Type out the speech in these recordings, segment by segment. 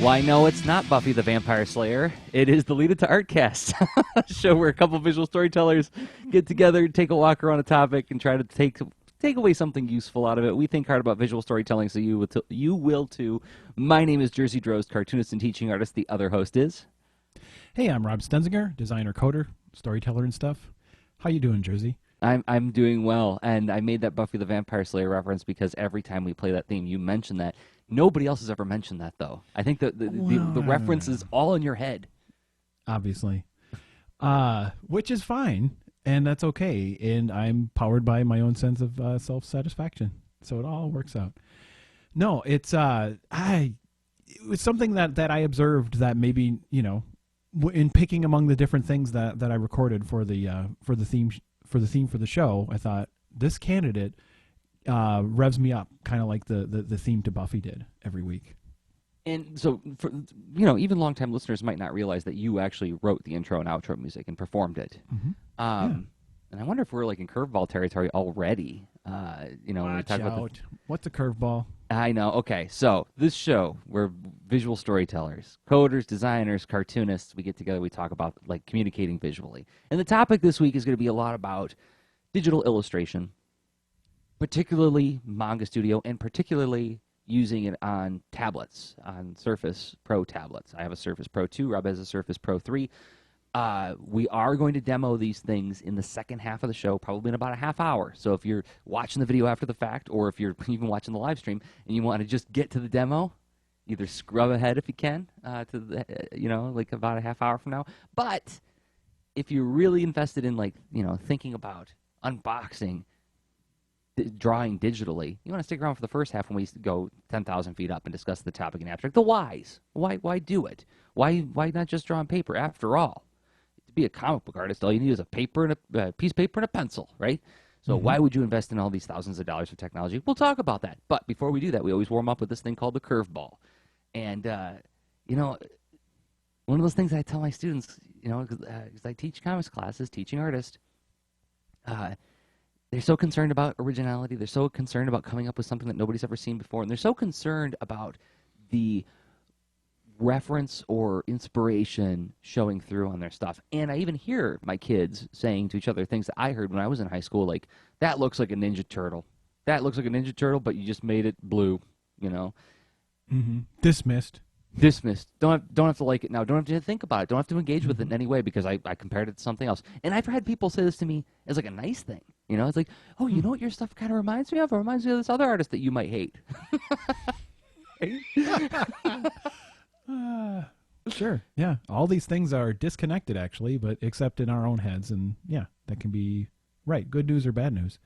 Why, no, it's not Buffy the Vampire Slayer. It is the Lead It to Art Cast, a show where a couple visual storytellers get together, take a walk around a topic, and try to take away something useful out of it. We think hard about visual storytelling, so you will too. My name is Jersey Drozd, cartoonist and teaching artist. The other host is... Hey, I'm Rob Stenzinger, designer, coder, storyteller, and stuff. How you doing, Jersey? I'm doing well, and I made that Buffy the Vampire Slayer reference because every time we play that theme, you mention that. Nobody else has ever mentioned that, though. I think the reference is all in your head. Obviously. Which is fine, and that's okay. And I'm powered by my own sense of self-satisfaction, so it all works out. No, it was something that I observed that maybe, in picking among the different things that I recorded for the theme for the show, I thought this candidate revs me up, kind of like the theme to Buffy did every week. And so, even longtime listeners might not realize that you actually wrote the intro and outro music and performed it. Mm-hmm. And I wonder if we're like in curveball territory already. When we talk about what's a curveball? I know. Okay, so this show, we're visual storytellers, coders, designers, cartoonists. We get together, we talk about like communicating visually. And the topic this week is going to be a lot about digital illustration, particularly Manga Studio, and particularly using it on tablets, on Surface Pro tablets. I have a Surface Pro 2. Rob has a Surface Pro 3. We are going to demo these things in the second half of the show, probably in about a half hour. So if you're watching the video after the fact, or if you're even watching the live stream and you want to just get to the demo, either scrub ahead if you can to the, like about a half hour from now. But if you're really invested in thinking about unboxing, drawing digitally, you want to stick around for the first half when we go 10,000 feet up and discuss the topic in abstract. The whys. Why do it? Why not just draw on paper? After all, to be a comic book artist, all you need is a paper and a piece of paper and a pencil, right? So why would you invest in all these thousands of dollars of technology? We'll talk about that. But before we do that, we always warm up with this thing called the curveball. And, one of those things I tell my students, because I teach comics classes, teaching artists, they're so concerned about originality. They're so concerned about coming up with something that nobody's ever seen before. And they're so concerned about the reference or inspiration showing through on their stuff. And I even hear my kids saying to each other things that I heard when I was in high school, like, that looks like a Ninja Turtle. That looks like a Ninja Turtle, but you just made it blue, Mm-hmm. Dismissed. Don't have to like it now. Don't have to think about it. Don't have to engage with it in any way because I compared it to something else. And I've had people say this to me as like a nice thing. It's like, oh, you know what your stuff kind of reminds me of? It reminds me of this other artist that you might hate. Sure. Yeah. All these things are disconnected, actually, but except in our own heads. And yeah, that can be right. Good news or bad news.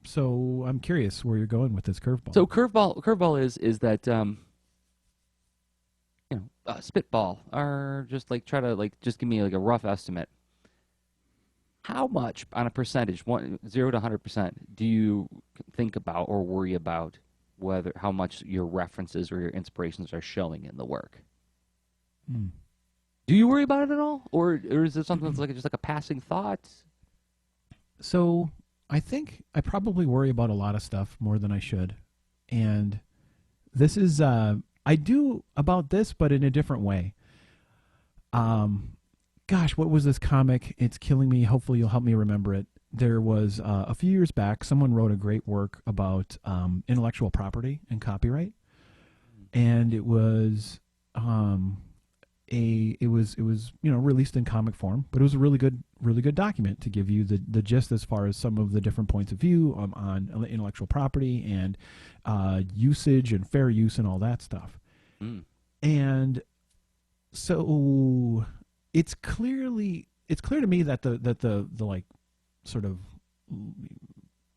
So I'm curious where you're going with this curveball. So curveball is that spitball, or just like try to just give me like a rough estimate. How much on a percentage, 0 to 100%, do you think about or worry about how much your references or your inspirations are showing in the work? Do you worry about it at all, or is it something that's just like a passing thought? So I think I probably worry about a lot of stuff more than I should, and this is I do about this, but in a different way. Gosh, what was this comic? It's killing me. Hopefully you'll help me remember it. There was a few years back, someone wrote a great work about intellectual property and copyright, and it was released in comic form, but it was a really good document to give you the gist as far as some of the different points of view on intellectual property and usage and fair use and all that stuff. And so it's clear to me that the like sort of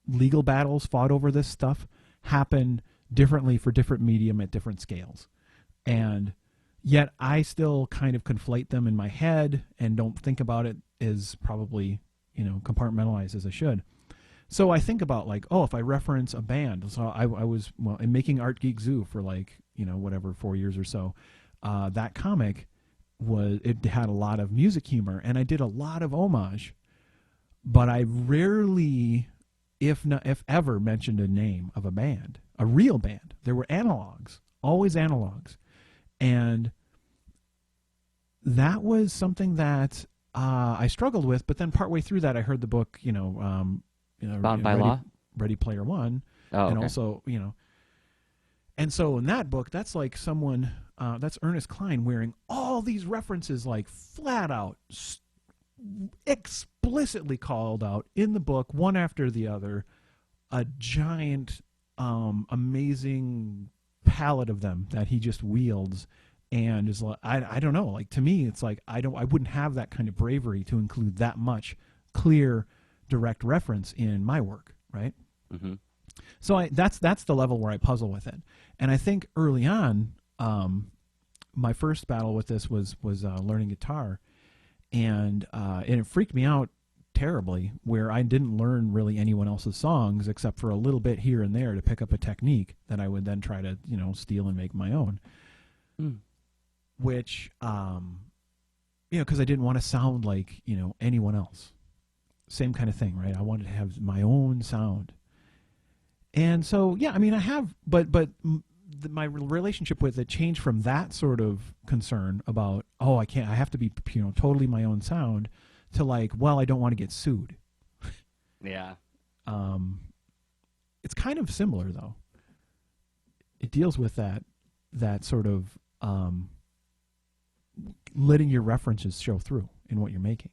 legal battles fought over this stuff happen differently for different medium at different scales, and yet I still kind of conflate them in my head and don't think about it as probably compartmentalized as I should. So I think about if I reference a band. So I was in making Art Geek Zoo for 4 years or so. That comic had a lot of music humor, and I did a lot of homage, but I rarely, if ever, mentioned a name of a band, a real band. There were analogs, always analogs. And that was something that I struggled with. But then partway through that, I heard the book, Bound by Ready, Law? Ready Player One, Oh, and okay. also, and so in that book, that's like someone, that's Ernest Cline wearing all these references, like flat out, explicitly called out in the book, one after the other, a giant, amazing palette of them that he just wields. And is like, I don't know, like to me it's like I wouldn't have that kind of bravery to include that much clear direct reference in my work, right? Mm-hmm. So that's the level where I puzzle with it. And I think early on, my first battle with this was learning guitar, and it freaked me out terribly, where I didn't learn really anyone else's songs except for a little bit here and there to pick up a technique that I would then try to steal and make my own. Mm. Which because I didn't want to sound like anyone else. Same kind of thing, right? I wanted to have my own sound. And so, yeah, I mean, I have, but my relationship with it changed from that sort of concern about, oh, I have to be, totally my own sound, to like, well, I don't want to get sued. Yeah. It's kind of similar though. It deals with that sort of letting your references show through in what you're making.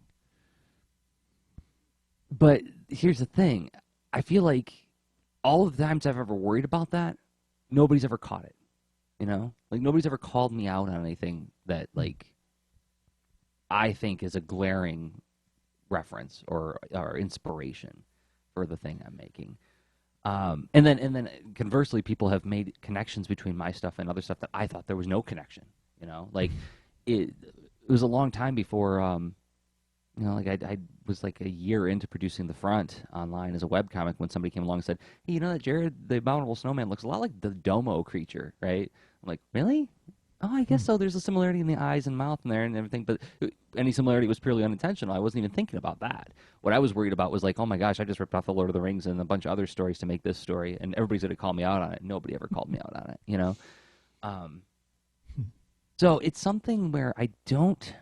But here's the thing. I feel like all of the times I've ever worried about that, nobody's ever caught it. Like nobody's ever called me out on anything that like I think is a glaring reference or inspiration for the thing I'm making. And then conversely, people have made connections between my stuff and other stuff that I thought there was no connection. Like it was a long time before. Like I was like a year into producing the front online as a webcomic when somebody came along and said, "Hey, you know that Jared, the abominable snowman, looks a lot like the Domo creature, right?" I'm like, "Really? Oh, I guess so. There's a similarity in the eyes and mouth in there and everything, but any similarity was purely unintentional. I wasn't even thinking about that. What I was worried about was like, oh my gosh, I just ripped off the Lord of the Rings and a bunch of other stories to make this story, and everybody's gonna call me out on it. Nobody ever called me out on it, Um, so it's something where I don't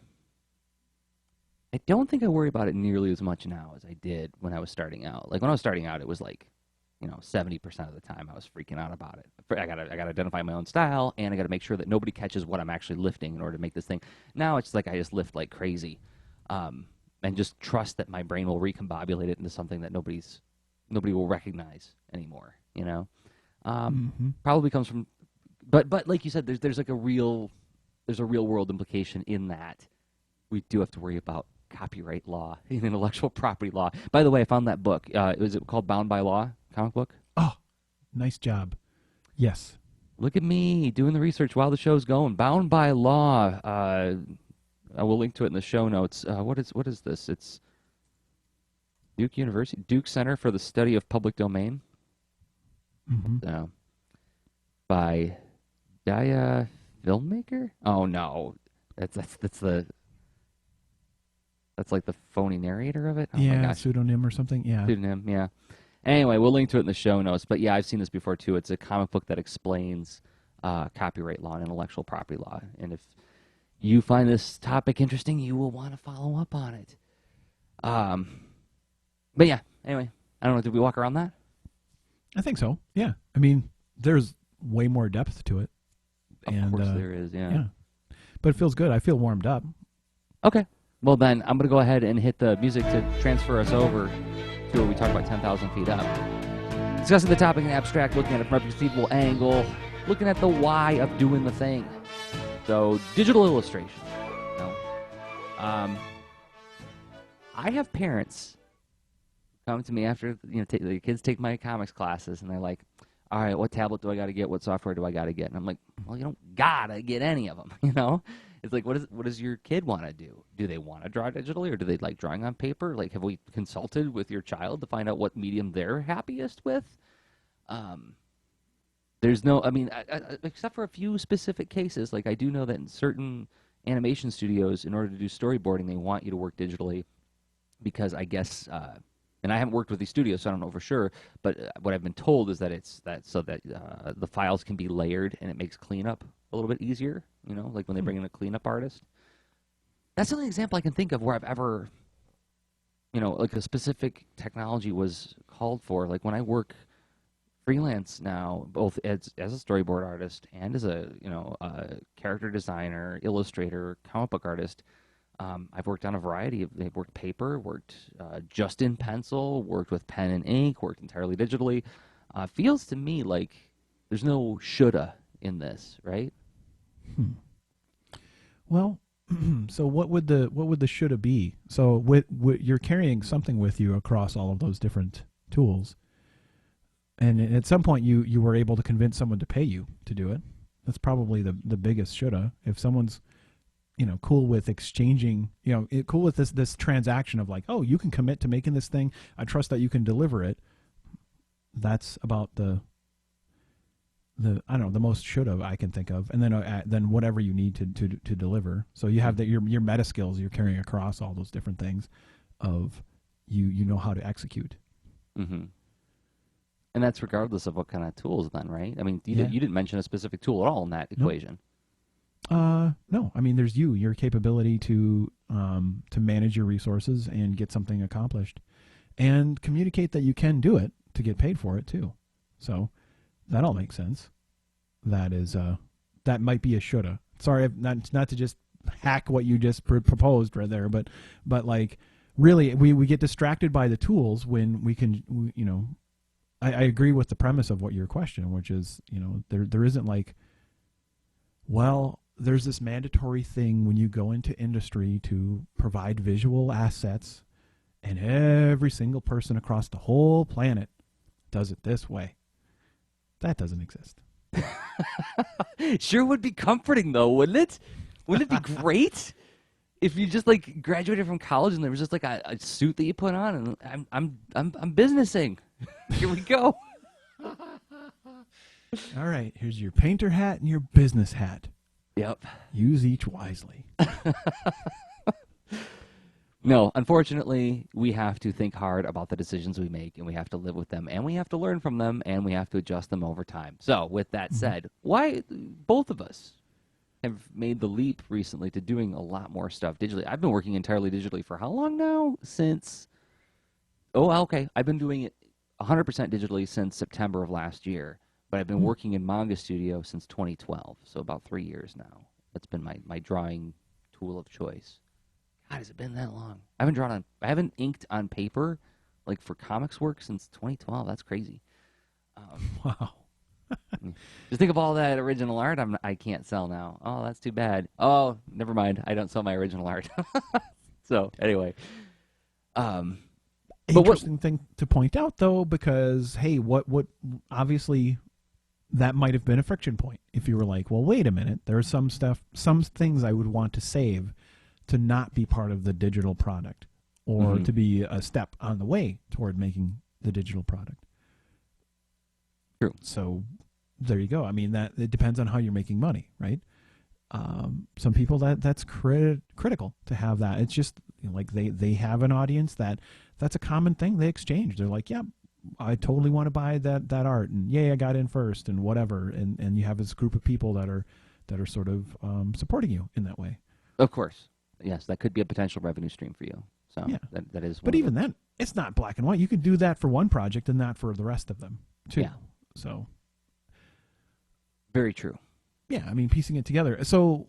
think I worry about it nearly as much now as I did when I was starting out. Like when I was starting out, it was like, 70% of the time I was freaking out about it. I gotta identify my own style, and I gotta make sure that nobody catches what I'm actually lifting in order to make this thing. Now it's like I just lift like crazy, and just trust that my brain will recombobulate it into something that nobody will recognize anymore. Probably comes from, but like you said, there's like there's a real world implication in that we do have to worry about copyright law and intellectual property law. By the way, I found that book. Was it called Bound by Law? Comic book? Oh, nice job. Yes. Look at me doing the research while the show's going. Bound by Law. I will link to it in the show notes. What is this? It's Duke University, Duke Center for the Study of Public Domain. Mm-hmm. By Dia Filmmaker? Oh no, that's like the phony narrator of it. Oh my gosh, pseudonym or something. Yeah. pseudonym. Yeah. Anyway, we'll link to it in the show notes. But yeah, I've seen this before too. It's a comic book that explains copyright law and intellectual property law. And if you find this topic interesting, you will want to follow up on it. But yeah, anyway, I don't know. Did we walk around that? I think so. Yeah. I mean, there's way more depth to it. Of course there is, yeah. But it feels good. I feel warmed up. Okay. Well, then I'm going to go ahead and hit the music to transfer us over to where we talk about 10,000 feet up. Discussing the topic in abstract, looking at it from a perceivable angle, looking at the why of doing the thing. So, digital illustration. I have parents come to me after, the kids take my comics classes, and they're like, all right, what tablet do I got to get? What software do I got to get? And I'm like, well, you don't got to get any of them, It's like, what does your kid want to do? Do they want to draw digitally, or do they like drawing on paper? Like, have we consulted with your child to find out what medium they're happiest with? There's no, except for a few specific cases. Like, I do know that in certain animation studios, in order to do storyboarding, they want you to work digitally because I guess And I haven't worked with these studios, so I don't know for sure. But what I've been told is that it's that so that the files can be layered and it makes cleanup a little bit easier. You know, like when they Hmm. bring in a cleanup artist. That's the only example I can think of where I've ever, like a specific technology was called for. Like when I work freelance now, both as a storyboard artist and as a character designer, illustrator, comic book artist. I've worked on a variety of. They've worked paper, worked just in pencil, worked with pen and ink, worked entirely digitally. Feels to me like there's no shoulda in this, right? Hmm. Well, so what would the shoulda be? So with you're carrying something with you across all of those different tools, and at some point you were able to convince someone to pay you to do it. That's probably the biggest shoulda. If someone's cool with exchanging, cool with this transaction of like, oh, you can commit to making this thing. I trust that you can deliver it. That's about the I don't know, the most should have I can think of, and then whatever you need to deliver. So you have Mm-hmm. your meta skills you're carrying across all those different things, of you know how to execute. Mm-hmm. And that's regardless of what kind of tools, then, right? I mean, Yeah. you didn't mention a specific tool at all in that Nope. equation. No. I mean, there's your capability to manage your resources and get something accomplished, and communicate that you can do it to get paid for it too. So that all makes sense. That is that might be a shoulda. Sorry, not to just hack what you just proposed right there, but like really we get distracted by the tools when we can I agree with the premise of what your question, which is there isn't like, well, there's this mandatory thing when you go into industry to provide visual assets, and every single person across the whole planet does it this way. That doesn't exist. Sure would be comforting though, wouldn't it? Wouldn't it be great if you just like graduated from college and there was just like a suit that you put on and I'm businessing. Here we go. All right, here's your painter hat and your business hat. Yep. Use each wisely. No, unfortunately, we have to think hard about the decisions we make, and we have to live with them, and we have to learn from them, and we have to adjust them over time. So, with that Mhm. said, why both of us have made the leap recently to doing a lot more stuff digitally? I've been working entirely digitally for how long now? Since, oh, okay, I've been doing it 100% digitally since September of last year, but I've been Hmm. working in Manga Studio since 2012, so about 3 years now. That's been my drawing tool of choice. God, has it been that long? I haven't inked on paper, like for comics work since 2012. That's crazy. Um, Wow. just think of all that original art I can't sell now. Oh, that's too bad. Oh, never mind. I don't sell my original art. So anyway, um, but what? Interesting thing to point out, though, because hey, what obviously that might have been a friction point. If you were like, well, wait a minute, there's some things I would want to save to not be part of the digital product, or Mhm. to be a step on the way toward making the digital product. True. So there you go. I mean, that it depends on how you're making money, right? Some people that's critical to have that. It's just like they have an audience that's a common thing they exchange. They're like, yeah, I totally want to buy that art, and yay, I got in first, and whatever. And you have this group of people that are sort of supporting you in that way. Of course, yes, that could be a potential revenue stream for you. So Yeah, that is one but of the. even then, it's not black and white. You could do that for one project and not for the rest of them too. Yeah, So very true. yeah, I mean, piecing it together. So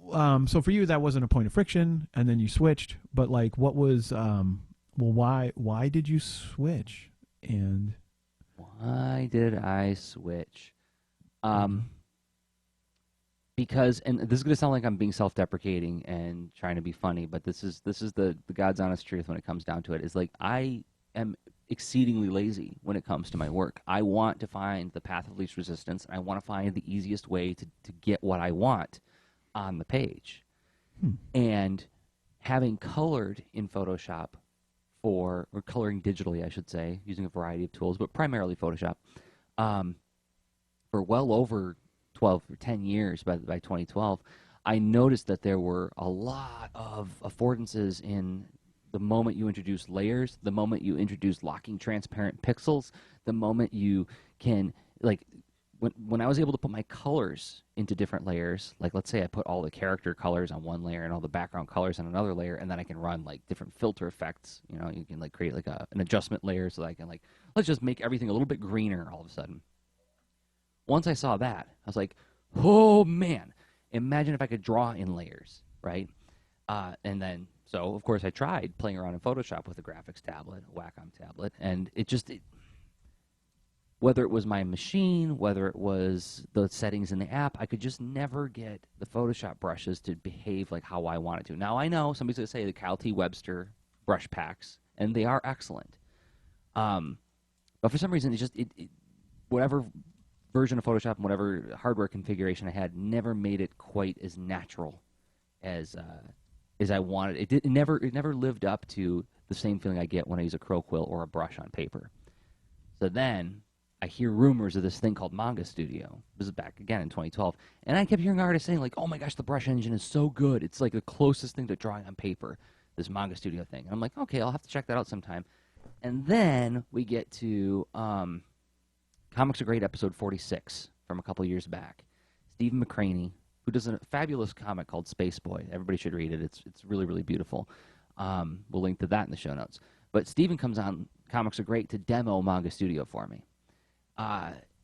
for you, that wasn't a point of friction, and then you switched. But like, what was well, why did you switch? And Why did I switch? mhm. Um, because and this is going to sound like I'm being self-deprecating and trying to be funny, but this is the God's honest truth when it comes down to it. Is like I am exceedingly lazy when it comes to my work. I want to find the path of least resistance, and I want to find the easiest way to get what I want on the page. Hmm. And having colored in Photoshop or coloring digitally, I should say, using a variety of tools, but primarily Photoshop, um, for well over 12 or 10 years by 2012, I noticed that there were a lot of affordances in the moment you introduce layers, the moment you introduce locking transparent pixels, the moment you can, like, when I was able to put my colors into different layers, like let's say I put all the character colors on one layer and all the background colors on another layer, and then I can run like different filter effects. You know, you can like create like an adjustment layer so that I can like, let's just make everything a little bit greener all of a sudden. Once I saw that, I was like, oh man, imagine if I could draw in layers, right? And then, so of course I tried playing around in Photoshop with a graphics tablet, a Wacom tablet, and whether it was my machine, whether it was the settings in the app, I could just never get the Photoshop brushes to behave like how I wanted to. Now I know somebody's going to say the Cal T Webster brush packs, and they are excellent. But for some reason, whatever version of Photoshop and whatever hardware configuration I had never made it quite as natural as I wanted. It never lived up to the same feeling I get when I use a crow quill or a brush on paper. So then I hear rumors of this thing called Manga Studio. This is back again in 2012. And I kept hearing artists saying, like, oh my gosh, the brush engine is so good. It's like the closest thing to drawing on paper, this Manga Studio thing. And I'm like, okay, I'll have to check that out sometime. And then we get to Comics Are Great episode 46 from a couple years back. Stephen McCraney, who does a fabulous comic called Space Boy. Everybody should read it. It's really, really beautiful. We'll link to that in the show notes. But Stephen comes on Comics Are Great to demo Manga Studio for me.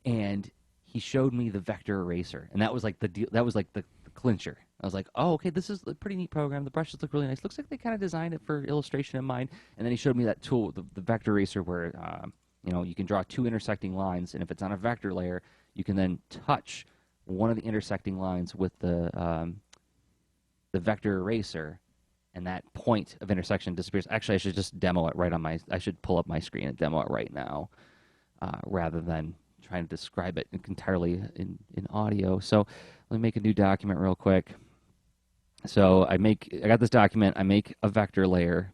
And he showed me the vector eraser, and that was like the clincher. I was like, oh, okay, this is a pretty neat program. The brushes look really nice. Looks like they kind of designed it for illustration in mind. And then he showed me that tool, the vector eraser, where you can draw two intersecting lines, and if it's on a vector layer, you can then touch one of the intersecting lines with the vector eraser, and that point of intersection disappears. Actually, I should just demo it right on I should pull up my screen and demo it right now. Rather than trying to describe it entirely in audio. So let me make a new document real quick. So I got this document, I make a vector layer,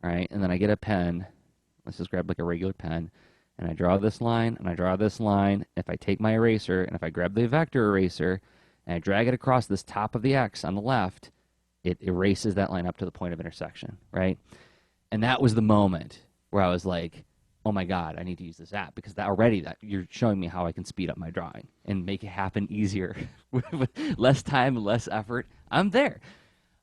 right? And then I get a pen. Let's just grab like a regular pen. And I draw this line, and I draw this line. If I take my eraser, and if I grab the vector eraser, and I drag it across this top of the X on the left, it erases that line up to the point of intersection, right? And that was the moment where I was like, oh my God, I need to use this app, because that you're showing me how I can speed up my drawing and make it happen easier with less time, less effort. I'm there.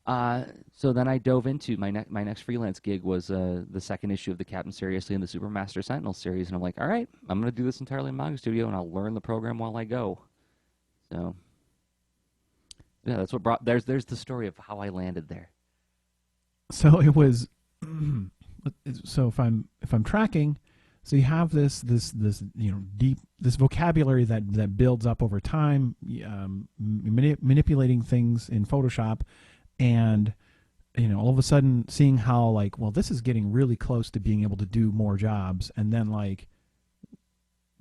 So then I dove into my next freelance gig was the second issue of the Captain Seriously and the Supermaster Sentinel series, and I'm like, all right, I'm going to do this entirely in Manga Studio, and I'll learn the program while I go. So yeah, that's what brought. There's the story of how I landed there. So it was. So if I'm tracking. So you have this deep vocabulary that builds up over time, manipulating things in Photoshop, and all of a sudden seeing how like, well, this is getting really close to being able to do more jobs, and then like,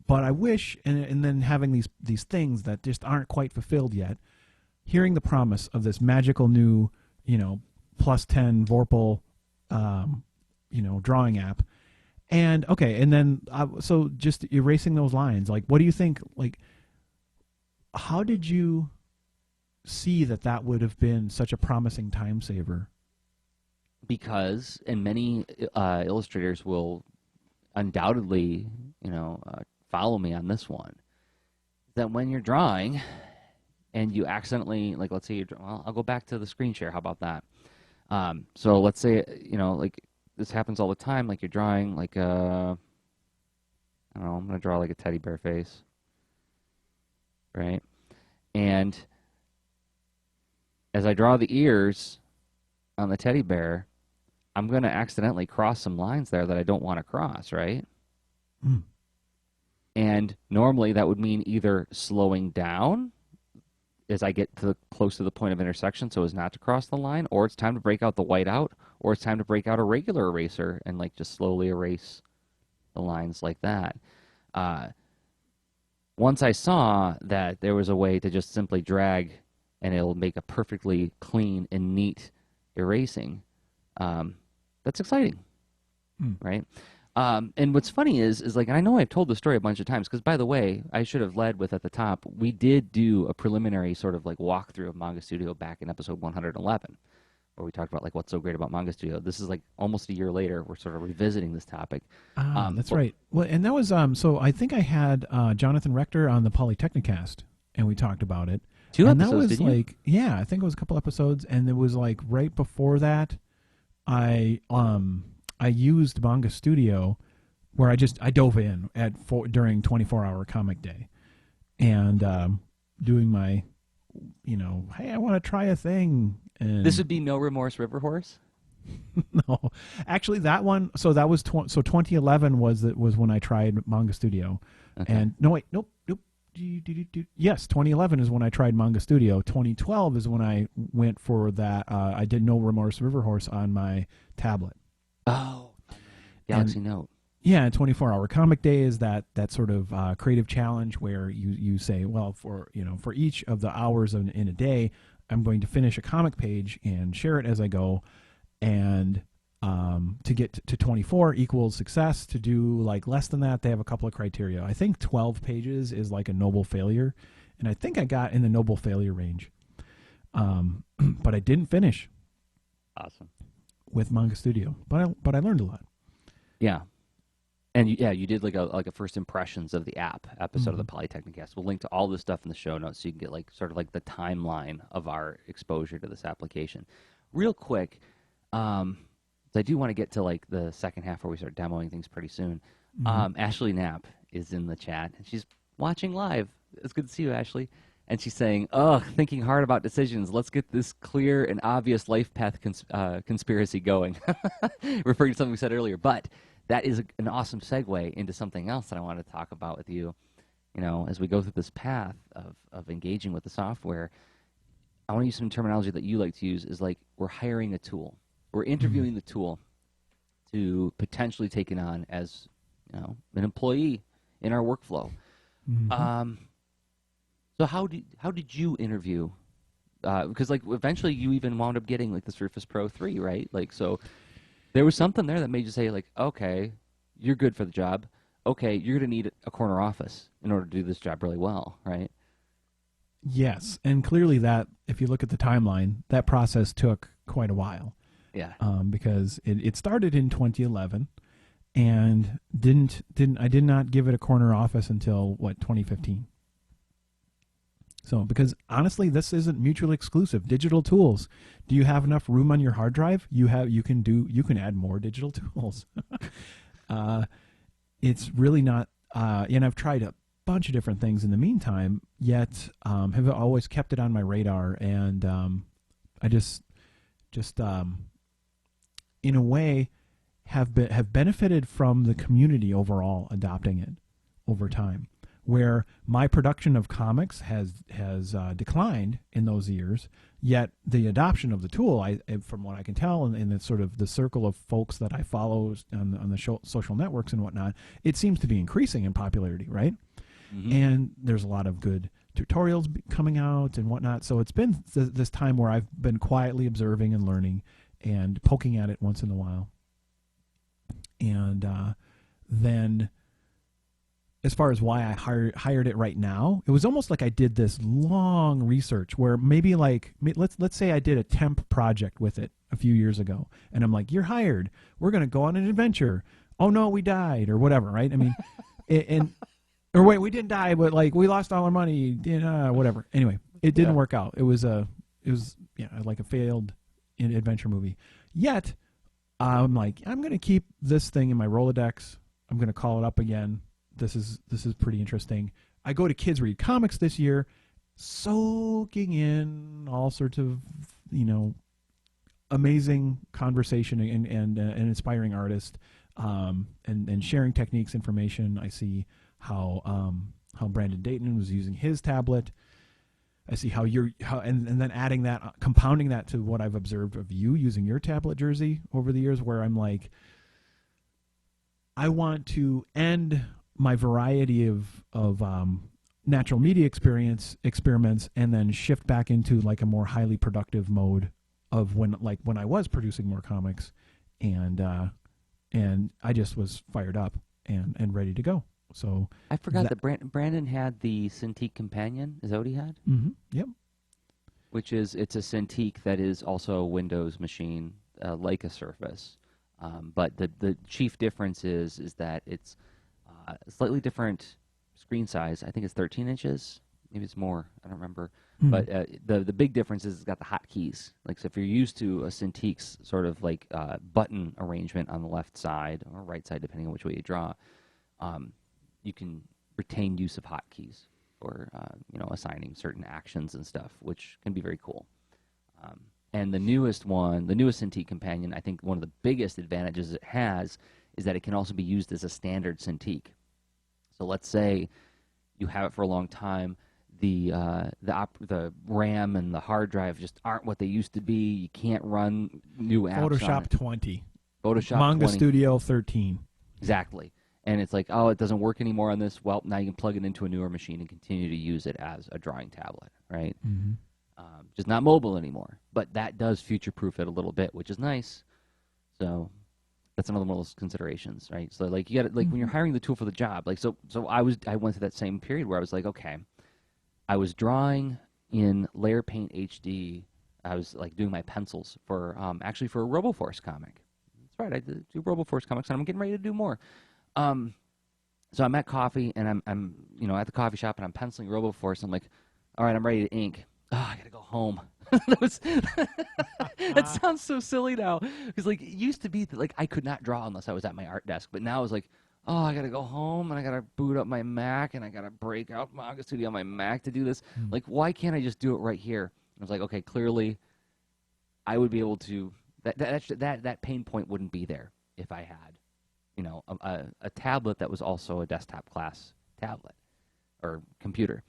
but I wish, and then having these things that just aren't quite fulfilled yet. Hearing the promise of this magical new +10 Vorpal drawing app. And okay, and then so just erasing those lines, like, what do you think? Like, how did you see that would have been such a promising time saver? Because, and many illustrators will undoubtedly, follow me on this one, that when you're drawing and you accidentally, like, let's say I'll go back to the screen share. How about that? So let's say, like, this happens all the time. Like, you're drawing like I don't know, I'm going to draw like a teddy bear face, right? And as I draw the ears on the teddy bear, I'm going to accidentally cross some lines there that I don't want to cross, right? Mm. And normally that would mean either slowing down as I get close to the point of intersection so as not to cross the line, or it's time to break out the whiteout, or it's time to break out a regular eraser and like just slowly erase the lines like that. Once I saw that there was a way to just simply drag and it'll make a perfectly clean and neat erasing, that's exciting, right? And what's funny is like, and I know I've told the story a bunch of times, because by the way, I should have led with at the top, we did do a preliminary sort of like walkthrough of Manga Studio back in episode 111. where we talked about like what's so great about Manga Studio. This is like almost a year later. We're sort of revisiting this topic. Ah, that's But right. Well, and that was so I think I had Jonathan Rector on the Polytechnicast, and we talked about it. two And that episodes, was didn't you? like, yeah, I think it was a couple episodes, and it was like right before that, I used Manga Studio, where I dove in during 24-hour comic day, and doing my, hey, I want to try a thing, This and would be No Remorse River Horse. no, actually that one. So that was 2011 was when I tried Manga Studio, Okay. and no wait, nope, nope. Yes, 2011 is when I tried Manga Studio. 2012 is when I went for that. I did No Remorse River Horse on my tablet. Oh, And Galaxy Note. yeah, 24-hour comic day is that sort of creative challenge where you say, well, for each of the hours in a day, I'm going to finish a comic page and share it as I go, and to get to 24 equals success. To do like less than that, they have a couple of criteria. I think 12 pages is like a noble failure, and I think I got in the noble failure range, but I didn't finish Awesome. with Manga Studio. But I learned a lot. Yeah. And you did like a first impressions of the app episode of the Mhm. Polytechnicast. We'll link to all this stuff in the show notes so you can get like sort of like the timeline of our exposure to this application. Real quick, I do want to get to like the second half where we start demoing things pretty soon. Mhm. Ashley Knapp is in the chat and she's watching live. It's good to see you, Ashley. And she's saying, "Ugh, thinking hard about decisions. Let's get this clear and obvious life path conspiracy going." Referring to something we said earlier, but that is an awesome segue into something else that I want to talk about with you. As we go through this path of engaging with the software, I want to use some terminology that you like to use. Is like we're hiring a tool, we're Mhm. interviewing the tool to potentially take it on as an employee in our workflow. Mhm. Um, so how did you interview? Because like eventually you even wound up getting like the Surface Pro 3, right? Like so there was something there that made you say like, okay, you're good for the job. Okay, you're gonna need a corner office in order to do this job really well, right? Yes, and clearly that if you look at the timeline, that process took quite a while, Yeah. because it started in 2011 and didn't I did not give it a corner office until what 2015. So because honestly, this isn't mutually exclusive. Digital tools. Do you have enough room on your hard drive? You can add more digital tools. uh, it's really not. And I've tried a bunch of different things in the meantime, yet have always kept it on my radar. And I just in a way have benefited from the community overall adopting it over time. Where my production of comics has declined in those years, yet the adoption of the tool, from what I can tell, in the sort of the circle of folks that I follow on the social networks and whatnot, it seems to be increasing in popularity, right? Mm-hmm. And there's a lot of good tutorials coming out and whatnot. So it's been this time where I've been quietly observing and learning and poking at it once in a while, and then as far as why I hired it right now, it was almost like I did this long research where maybe like let's say I did a temp project with it a few years ago, and I'm like, "You're hired. We're gonna go on an adventure." Oh no, we died or whatever, right? I mean, and or wait, we didn't die, but like we lost all our money, whatever. Anyway, it didn't Yeah. work out. It was like a failed adventure movie. Yet I'm like, I'm gonna keep this thing in my Rolodex. I'm gonna call it up again. This is pretty interesting. I go to Kids Read Comics this year, soaking in all sorts of amazing conversation and an inspiring artist, and sharing techniques, information. I see how Brandon Dayton was using his tablet. I see and then adding that, compounding that to what I've observed of you using your tablet, Jersey, over the years, where I'm like, I want to end my variety of natural media experiments and then shift back into like a more highly productive mode of when I was producing more comics, and I just was fired up and ready to go. So I forgot that Brandon had the Cintiq Companion. Is that what he had? yep. which is it's a Cintiq that is also a Windows machine, like a Surface. But the chief difference is that it's slightly different screen size. I think it's 13 inches. Maybe it's more. I don't remember. Mhm. But the big difference is it's got the hotkeys. Like, so if you're used to a Cintiq's sort of like button arrangement on the left side or right side, depending on which way you draw, you can retain use of hotkeys for assigning certain actions and stuff, which can be very cool. And the newest one, the newest Cintiq Companion, I think one of the biggest advantages it has is that it can also be used as a standard Cintiq. So let's say you have it for a long time, the RAM and the hard drive just aren't what they used to be. You can't run new apps on Photoshop it. 20. Photoshop Manga 20. Studio 13. Exactly. And it's like, oh, it doesn't work anymore on this. Well, now you can plug it into a newer machine and continue to use it as a drawing tablet, right? Mm-hmm. Just not mobile anymore. But that does future-proof it a little bit, which is nice. So that's another one of those considerations, right? So like you got like when you're hiring the tool for the job, like so I went through that same period where I was like, okay, I was drawing in Layer Paint HD. I was like doing my pencils for actually for a RoboForce comic. That's right, I do RoboForce comics, and I'm getting ready to do more. So I'm at coffee, and I'm at the coffee shop, and I'm penciling RoboForce. I'm like, all right, I'm ready to ink. Oh, I gotta go home. That sounds so silly now, because like it used to be that like I could not draw unless I was at my art desk, but now it's like, oh, I gotta go home and I gotta boot up my Mac and I gotta break out Manga Studio on my Mac to do this. Like, why can't I just do it right here? I was like, okay, clearly, I would be able to. That pain point wouldn't be there if I had, a tablet that was also a desktop class tablet or computer.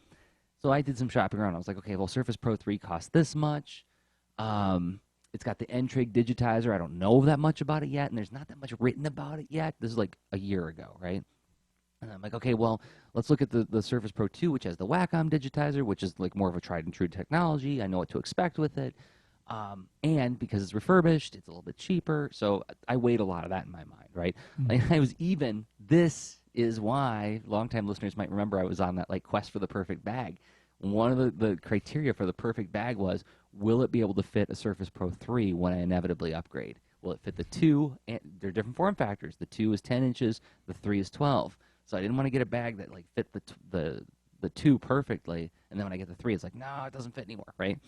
So I did some shopping around. I was like, okay, well, Surface Pro 3 costs this much. It's got the N-Trig digitizer. I don't know that much about it yet, and there's not that much written about it yet. This is like a year ago, right? And I'm like, okay, well, let's look at the Surface Pro 2, which has the Wacom digitizer, which is like more of a tried and true technology. I know what to expect with it. And because it's refurbished, it's a little bit cheaper. So I weighed a lot of that in my mind, right? Like, this is why longtime listeners might remember I was on that like quest for the perfect bag. One of the criteria for the perfect bag was, will it be able to fit a Surface Pro 3 when I inevitably upgrade? Will it fit the 2? And they're different form factors. The 2 is 10 inches, the 3 is 12. So I didn't want to get a bag that like fit the 2 perfectly, and then when I get the 3, it's like, no, it doesn't fit anymore, right?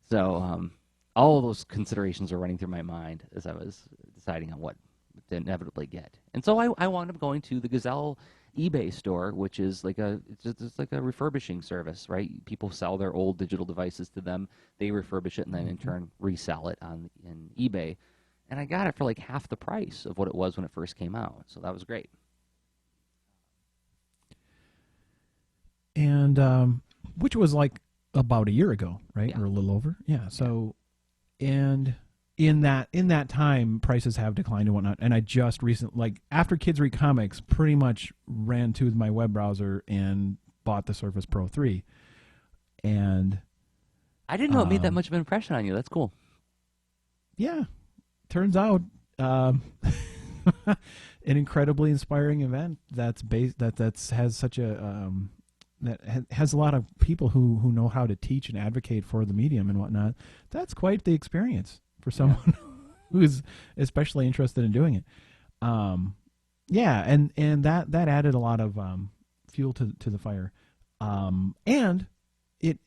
So all of those considerations were running through my mind as I was deciding on what to inevitably get. And so I wound up going to the Gazelle eBay store, which is like it's like a refurbishing service, right? People sell their old digital devices to them, they refurbish it, and then in turn resell it in eBay. And I got it for like half the price of what it was when it first came out, so that was great. And which was like about a year ago, right? Yeah. Or a little over. Yeah. So, and in that time, prices have declined and whatnot. And I just recently, like after Kids Read Comics, pretty much ran to my web browser and bought the Surface Pro 3. And I didn't know it made that much of an impression on you. That's cool. Yeah, turns out an incredibly inspiring event that's based that's has such a that has a lot of people who know how to teach and advocate for the medium and whatnot. That's quite the experience for someone who is especially interested in doing it. Yeah, and that added a lot of fuel to the fire. And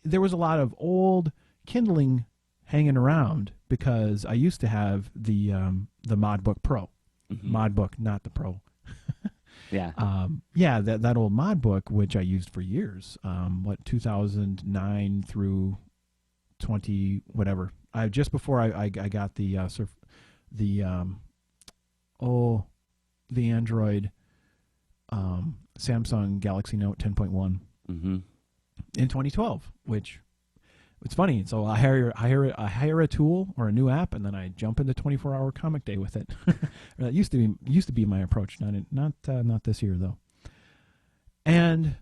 there was a lot of old kindling hanging around because I used to have the ModBook Pro, ModBook, not the Pro. Yeah. Yeah, that old mod book, which I used for years, 2009 through 20 whatever. Just before I got the Android Samsung Galaxy Note 10.1 in 2012, which it's funny. So I hire a tool or a new app, and then I jump into 24-hour comic day with it. That used to be my approach. Not this year though. And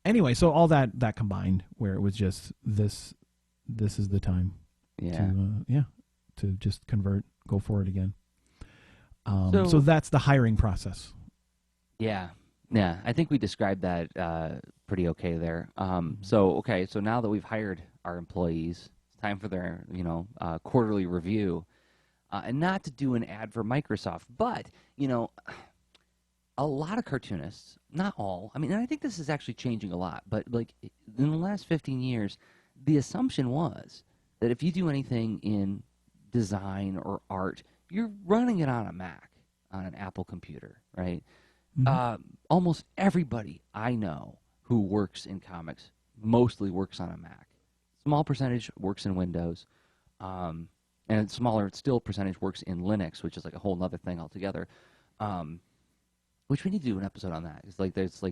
anyway, so all that combined, where it was just this is the time to just convert, go for it again. So that's the hiring process. Yeah. I think we described that pretty okay there. So now that we've hired our employees, time for their quarterly review, and not to do an ad for Microsoft, but a lot of cartoonists, not all. I mean, and I think this is actually changing a lot. But like in the last 15 years, the assumption was that if you do anything in design or art, you're running it on a Mac, on an Apple computer, right? Mhm. Almost everybody I know who works in comics mostly works on a Mac. Small percentage works in Windows, and a smaller still percentage works in Linux, which is like a whole other thing altogether. Um, which we need to do an episode on that. It's like there's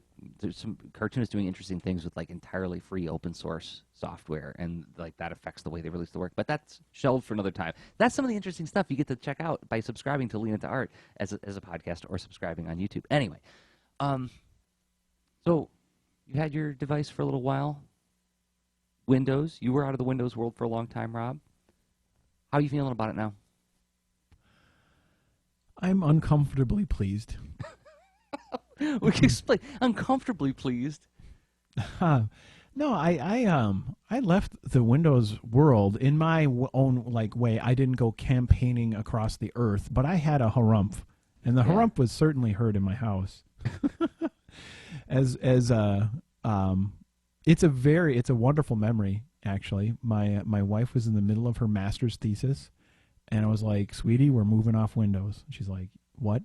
some cartoonists doing interesting things with like entirely free open source software, and like that affects the way they release the work. But that's shelved for another time. That's some of the interesting stuff you get to check out by subscribing to Lean Into Art as a podcast or subscribing on YouTube. Anyway, so you had your device for a little while. Windows. You were out of the Windows world for a long time, Rob. How are you feeling about it now? I'm uncomfortably pleased. We can explain. Uncomfortably pleased. No, I left the Windows world in my own way. I didn't go campaigning across the earth, but I had a harumph, and the Yeah. harumph was certainly heard in my house. It's a wonderful memory, actually. My wife was in the middle of her master's thesis, and I was like, "Sweetie, we're moving off Windows." She's like, "What?"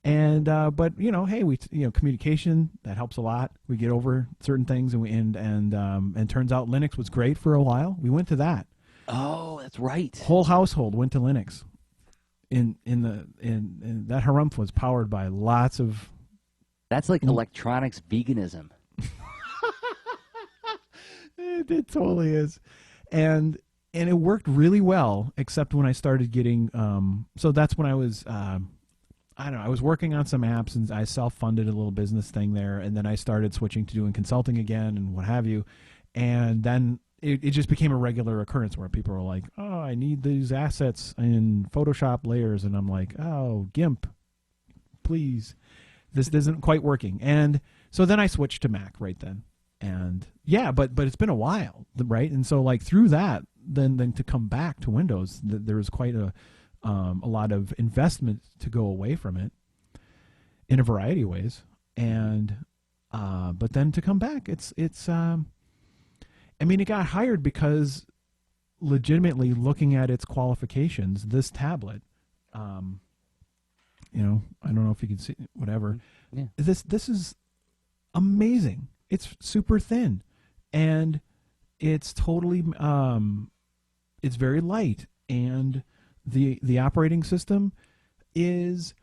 And but hey, we communication, that helps a lot. We get over certain things, and turns out Linux was great for a while. We went to that. Oh, that's right. Whole household went to Linux. In that harumph was powered by lots of. That's like electronics veganism. It totally is, and it worked really well, except when I started getting. So that's when I was. I don't know. I was working on some apps, and I self-funded a little business thing there, and then I started switching to doing consulting again, and what have you. And then it just became a regular occurrence where people were like, "Oh, I need these assets in Photoshop layers," and I'm like, "Oh, GIMP, please, this isn't quite working." And so then I switched to Mac right then, and yeah, but it's been a while, right? And so like through that, then to come back to Windows, there was quite a lot of investment to go away from it in a variety of ways, and but then to come back, it's I mean, it got hired because legitimately looking at its qualifications, this tablet, I don't know if you can see whatever. Yeah. This is amazing. It's super thin, and it's totally it's very light, and the operating system is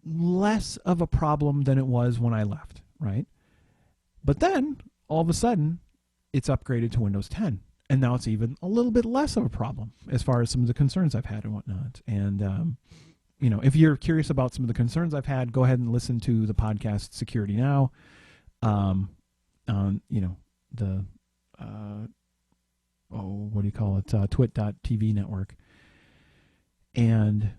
less of a problem than it was when I left, right? But then all of a sudden it's upgraded to Windows 10, and now it's even a little bit less of a problem as far as some of the concerns I've had and whatnot. And if you're curious about some of the concerns I've had, go ahead and listen to the podcast Security Now on the what do you call it, twit.tv network, and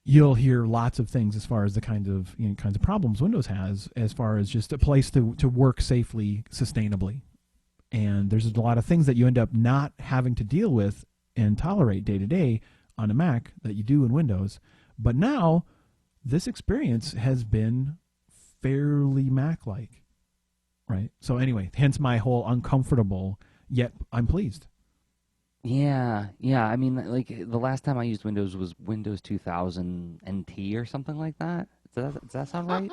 you'll hear lots of things as far as the kinds of problems Windows has as far as just a place to work safely, sustainably. And there's a lot of things that you end up not having to deal with and tolerate day to day on a Mac that you do in Windows. But now this experience has been fairly Mac-like, right? So anyway, hence my whole uncomfortable, yet I'm pleased. Yeah. I mean, like the last time I used Windows was Windows 2000 NT or something like that. Does that sound right?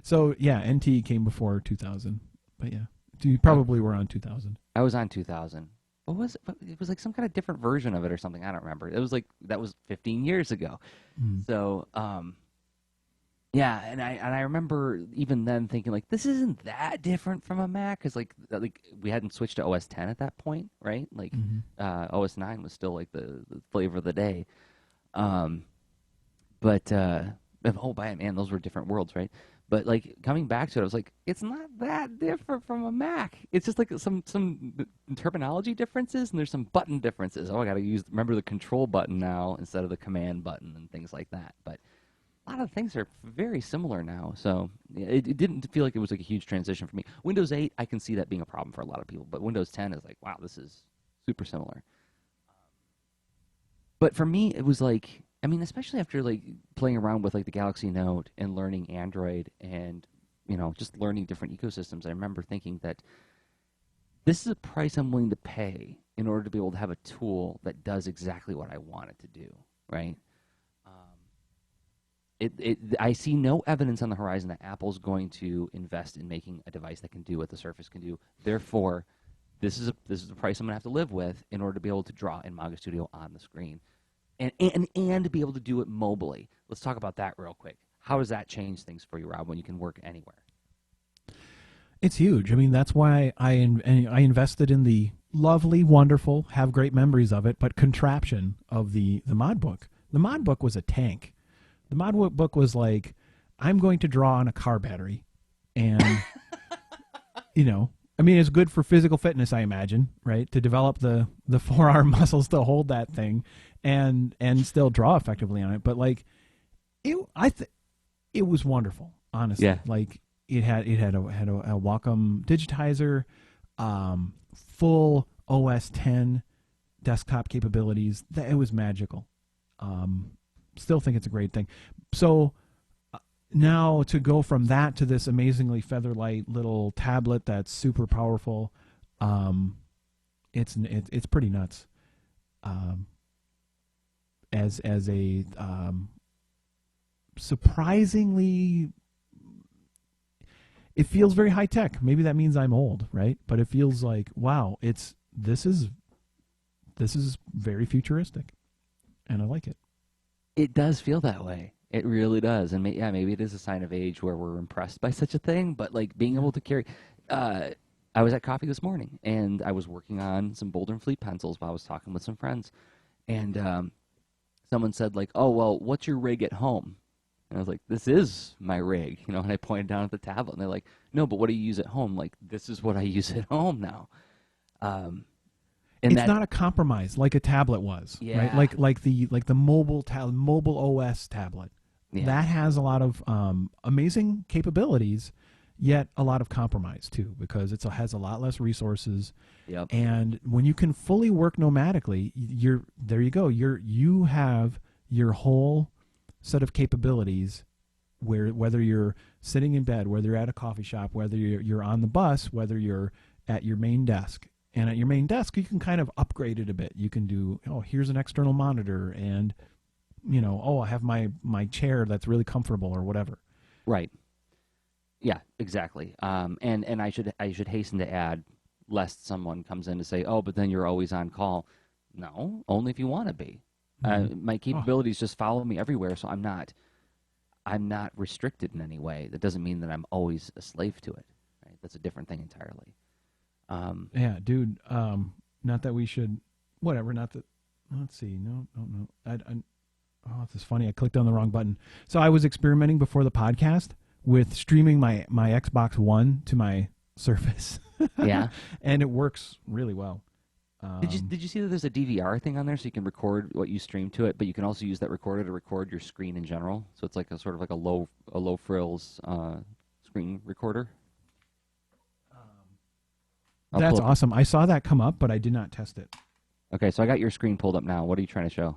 So yeah, NT came before 2000, but yeah, you probably were on 2000. I was on 2000. What was it? It was like some kind of different version of it or something. I don't remember. It was like that was 15 years ago. So, yeah, and I remember even then thinking like this isn't that different from a Mac because like we hadn't switched to OS 10 at that point, right? Like OS 9 was still like the flavor of the day. But oh man, those were different worlds, right? But like coming back to it, I was like, it's not that different from a Mac. It's just like some terminology differences, and there's some button differences. Oh, I got to remember the control button now instead of the command button and things like that. But a lot of things are very similar now. So it didn't feel like it was like a huge transition for me. Windows 8, I can see that being a problem for a lot of people, but Windows 10 is like, wow, this is super similar. But for me, it was like, I mean, especially after like playing around with like the Galaxy Note and learning Android and just learning different ecosystems. I remember thinking that this is a price I'm willing to pay in order to be able to have a tool that does exactly what I want it to do, right? I see no evidence on the horizon that Apple's going to invest in making a device that can do what the Surface can do. Therefore, this is the price I'm going to have to live with in order to be able to draw in Manga Studio on the screen, and to be able to do it mobily. Let's talk about that real quick. How does that change things for you, Rob, when you can work anywhere? It's huge. I mean, that's why I invested in the lovely, wonderful, have great memories of it, but contraption of the mod book. The mod book was a tank. The mod book was like, I'm going to draw on a car battery, and I mean, it's good for physical fitness, I imagine, right? To develop the forearm muscles to hold that thing, and still draw effectively on it. But like, it was wonderful, honestly. Yeah. Like it had a Wacom digitizer, full OS 10 desktop capabilities. It was magical. Still think it's a great thing. So now to go from that to this amazingly featherlight little tablet that's super powerful, it's pretty nuts. As a surprisingly, it feels very high tech. Maybe that means I'm old, right? But it feels like, wow, this is very futuristic, and I like it. It does feel that way. It really does. And maybe it is a sign of age where we're impressed by such a thing. But like being able to carry, I was at coffee this morning and I was working on some Boulder and Fleet pencils while I was talking with some friends, and someone said like, "Oh well, what's your rig at home?" And I was like, "This is my rig," and I pointed down at the tablet, and they're like, "No, but what do you use at home?" Like, this is what I use at home now. And it's not a compromise like a tablet was, yeah. right? Like the mobile OS tablet. Yeah. That has a lot of amazing capabilities, yet a lot of compromise too, because it has a lot less resources. Yep. And when you can fully work nomadically, there you go. You have your whole set of capabilities, whether you're sitting in bed, whether you're at a coffee shop, whether you're on the bus, whether you're at your main desk. And at your main desk, you can kind of upgrade it a bit. You can do, here's an external monitor, and I have my chair that's really comfortable or whatever. Right. Yeah, exactly. And I should hasten to add, lest someone comes in to say, "Oh, but then you're always on call." No, only if you want to be. Mm-hmm. My capabilities just follow me everywhere, so I'm not restricted in any way. That doesn't mean that I'm always a slave to it. Right? That's a different thing entirely. Yeah, dude. Not that we should, whatever. Not that. Let's see. No. Oh, this is funny. I clicked on the wrong button. So I was experimenting before the podcast with streaming my Xbox One to my Surface. Yeah, and it works really well. Did you see that there's a DVR thing on there, so you can record what you stream to it, but you can also use that recorder to record your screen in general. So it's like a sort of like a low frills screen recorder. That's awesome. I saw that come up, but I did not test it. Okay, so I got your screen pulled up now. What are you trying to show?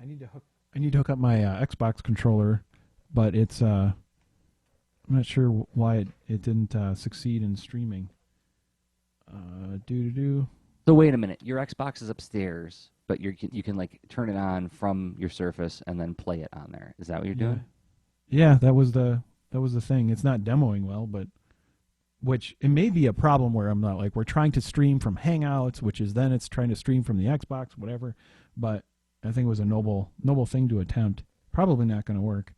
I need to hook up my Xbox controller, but it's I'm not sure why it didn't succeed in streaming. So wait a minute. Your Xbox is upstairs, but you can like turn it on from your Surface and then play it on there. Is that what you're doing? Yeah, that was the thing. It's not demoing well, but which it may be a problem where I'm not like, we're trying to stream from Hangouts, which is then it's trying to stream from the Xbox, whatever. But I think it was a noble thing to attempt. Probably not going to work.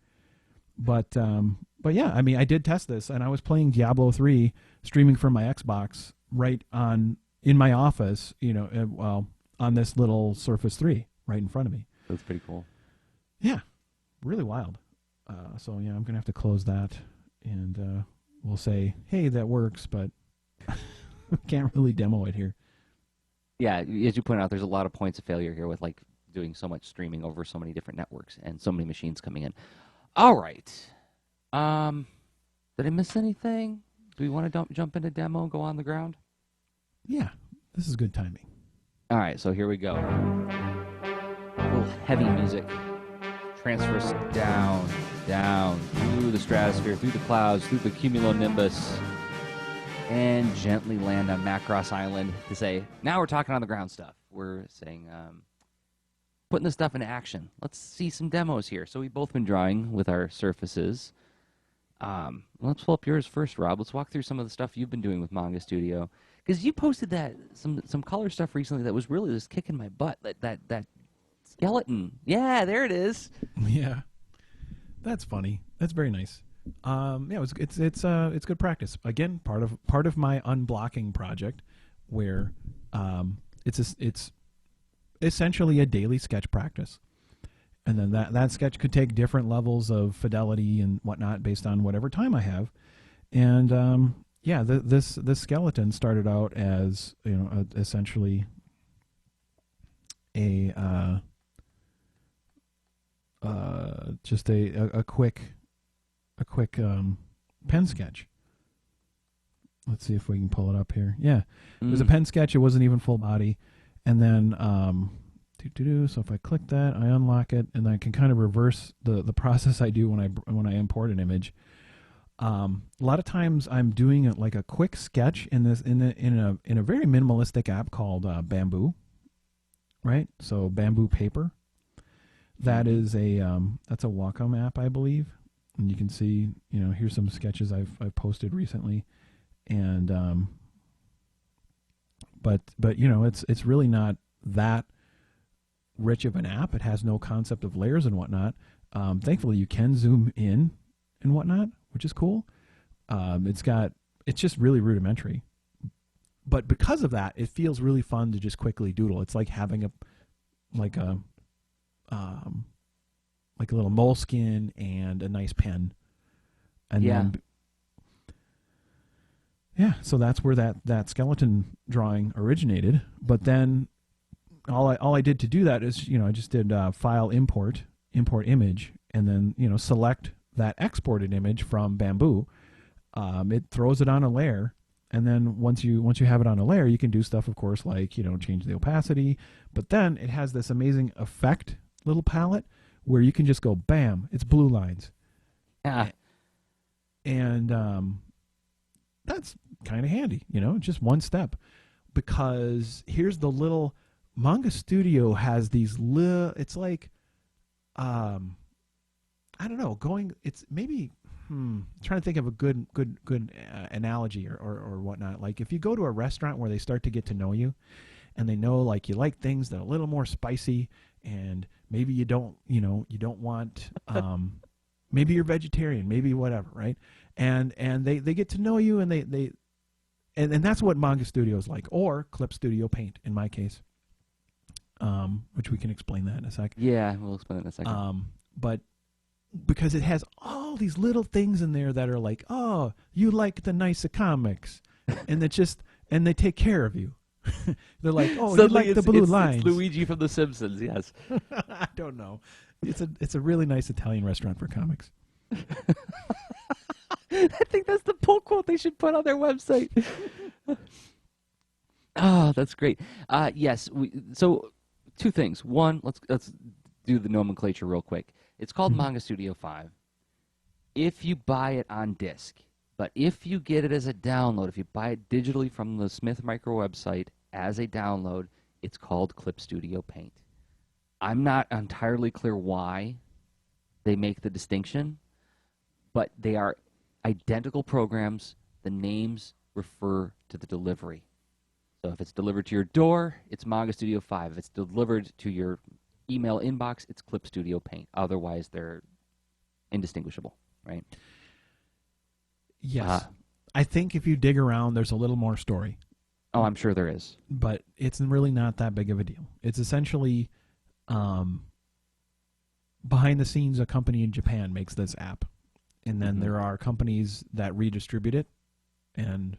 But yeah, I mean, I did test this, and I was playing Diablo 3 streaming from my Xbox right in my office, on this little Surface 3 right in front of me. That's pretty cool. Yeah, really wild. So yeah, I'm gonna have to close that, and we'll say, hey, that works, but can't really demo it here. Yeah, as you point out, there's a lot of points of failure here with like doing so much streaming over so many different networks and so many machines coming in. All right. Did I miss anything? Do we want to jump into demo and go on the ground? Yeah, this is good timing. All right, so here we go. A little heavy music transfers down, down, through the stratosphere, through the clouds, through the cumulonimbus, and gently land on Macross Island to say, now we're talking on the ground stuff. We're saying, putting this stuff into action. Let's see some demos here. So we've both been drawing with our surfaces. Let's pull up yours first, Rob. Let's walk through some of the stuff you've been doing with Manga Studio. Because you posted some color stuff recently that was really just kicking my butt. That skeleton. Yeah, there it is. Yeah, that's funny. That's very nice. Yeah, it's good practice. Again, part of my unblocking project, where it's essentially a daily sketch practice, and then that sketch could take different levels of fidelity and whatnot based on whatever time I have, and yeah, this skeleton started out as essentially a just a quick pen sketch. Let's see if we can pull it up here. Yeah, it was a pen sketch. It wasn't even full body, and then so if I click that, I unlock it, and I can kind of reverse the process I do when I import an image. A lot of times I'm doing it like a quick sketch in a very minimalistic app called Bamboo, right? So Bamboo Paper. That is that's a Wacom app, I believe, and you can see here's some sketches I've posted recently, and but it's really not that rich of an app. It has no concept of layers and whatnot. Thankfully, you can zoom in and whatnot, which is cool. It's just really rudimentary, but because of that, it feels really fun to just quickly doodle. It's like having a little moleskin and a nice pen, and then so that's where that skeleton drawing originated. But then all I did to do that is I just did file import image, and then select that exported image from Bamboo. It throws it on a layer, and then once you have it on a layer, you can do stuff, of course, like change the opacity. But then it has this amazing effect little palette where you can just go bam, it's blue lines. Yeah. And that's kind of handy, just one step. Because here's the little Manga Studio has these it's like I don't know, it's maybe trying to think of a good analogy or whatnot. Like if you go to a restaurant where they start to get to know you, and they know like you like things that are a little more spicy, and maybe you don't want maybe you're vegetarian, maybe whatever, right? And they get to know you, and and that's what Manga Studio is like, or Clip Studio Paint in my case, which we can explain that in a sec. Yeah, we'll explain it in a second. But because it has all these little things in there that are like, oh, you like the nice comics, and and they take care of you. They're like, oh, you like the blue lines. It's Luigi from The Simpsons, yes. I don't know. It's a really nice Italian restaurant for comics. I think that's the pull quote they should put on their website. Oh, that's great. Yes. So two things. One, let's do the nomenclature real quick. It's called Manga Studio 5. If you buy it on disc, but if you get it as a download, if you buy it digitally from the Smith Micro website as a download, it's called Clip Studio Paint. I'm not entirely clear why they make the distinction, but they are identical programs. The names refer to the delivery. So if it's delivered to your door, it's Manga Studio 5. If it's delivered to your email inbox, it's Clip Studio Paint. Otherwise, they're indistinguishable, right? Yes. I think if you dig around, there's a little more story. Oh, I'm sure there is. But it's really not that big of a deal. It's essentially behind the scenes, a company in Japan makes this app. And then there are companies that redistribute it. And,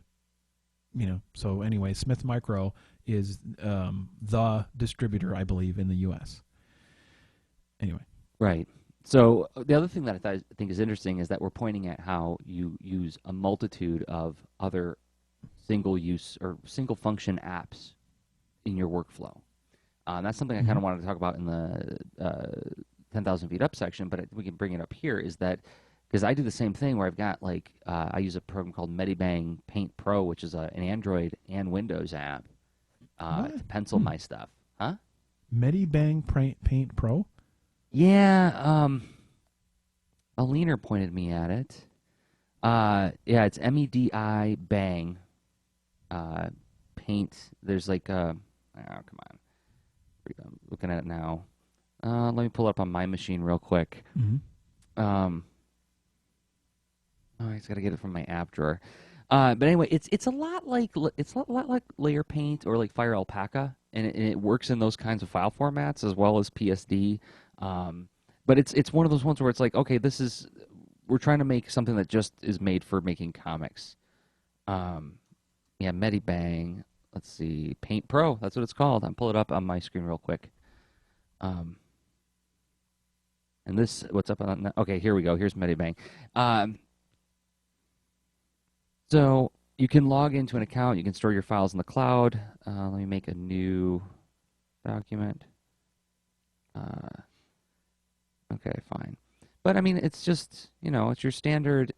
so anyway, Smith Micro is the distributor, I believe, in the U.S. Anyway. Right. So the other thing that I think is interesting is that we're pointing at how you use a multitude of other single use or single function apps in your workflow. That's something I kind Mm-hmm. of wanted to talk about in the 10,000 feet up section, but we can bring it up here. Is that because I do the same thing where I've got like I use a program called Medibang Paint Pro, which is an Android and Windows app What? to pencil my stuff. Huh? Medibang Paint Pro? Yeah. A leaner pointed me at it. Yeah, it's MEDI Bang Paint. There's like oh come on, I'm looking at it now. Let me pull it up on my machine real quick. Mm-hmm. Oh, I just got to get it from my app drawer. But anyway, it's a lot like Layer Paint or like Fire Alpaca, and it works in those kinds of file formats as well as PSD. But it's one of those ones where it's like, okay, we're trying to make something that just is made for making comics. Yeah, Medibang. Let's see, Paint Pro. That's what it's called. I'll pull it up on my screen real quick. And this, what's up on? Okay, here we go. Here's Medibang. So you can log into an account. You can store your files in the cloud. Let me make a new document. Okay, fine. But I mean, it's just, it's your standard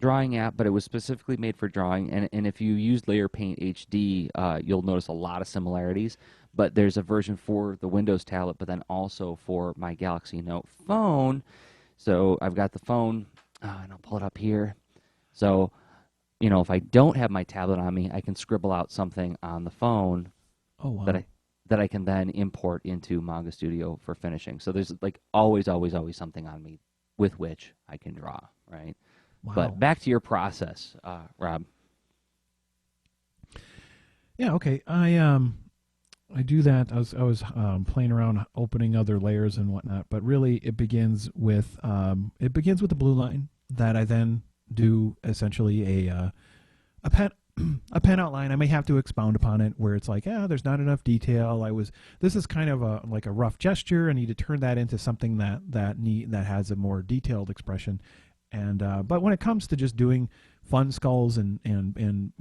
drawing app, but it was specifically made for drawing. And if you use Layer Paint HD, you'll notice a lot of similarities. But there's a version for the Windows tablet, but then also for my Galaxy Note phone. So I've got the phone, and I'll pull it up here. So, if I don't have my tablet on me, I can scribble out something on the phone Oh, wow. that I can then import into Manga Studio for finishing. So there's like always something on me with which I can draw, right? Wow. But back to your process, Rob. Yeah, okay. I do that. I was playing around opening other layers and whatnot, but really it begins with the blue line that I then do essentially a pen a pen outline. I may have to expound upon it where it's like, there's not enough detail. This is kind of like a rough gesture. I need to turn that into something that has a more detailed expression. And but when it comes to just doing fun skulls and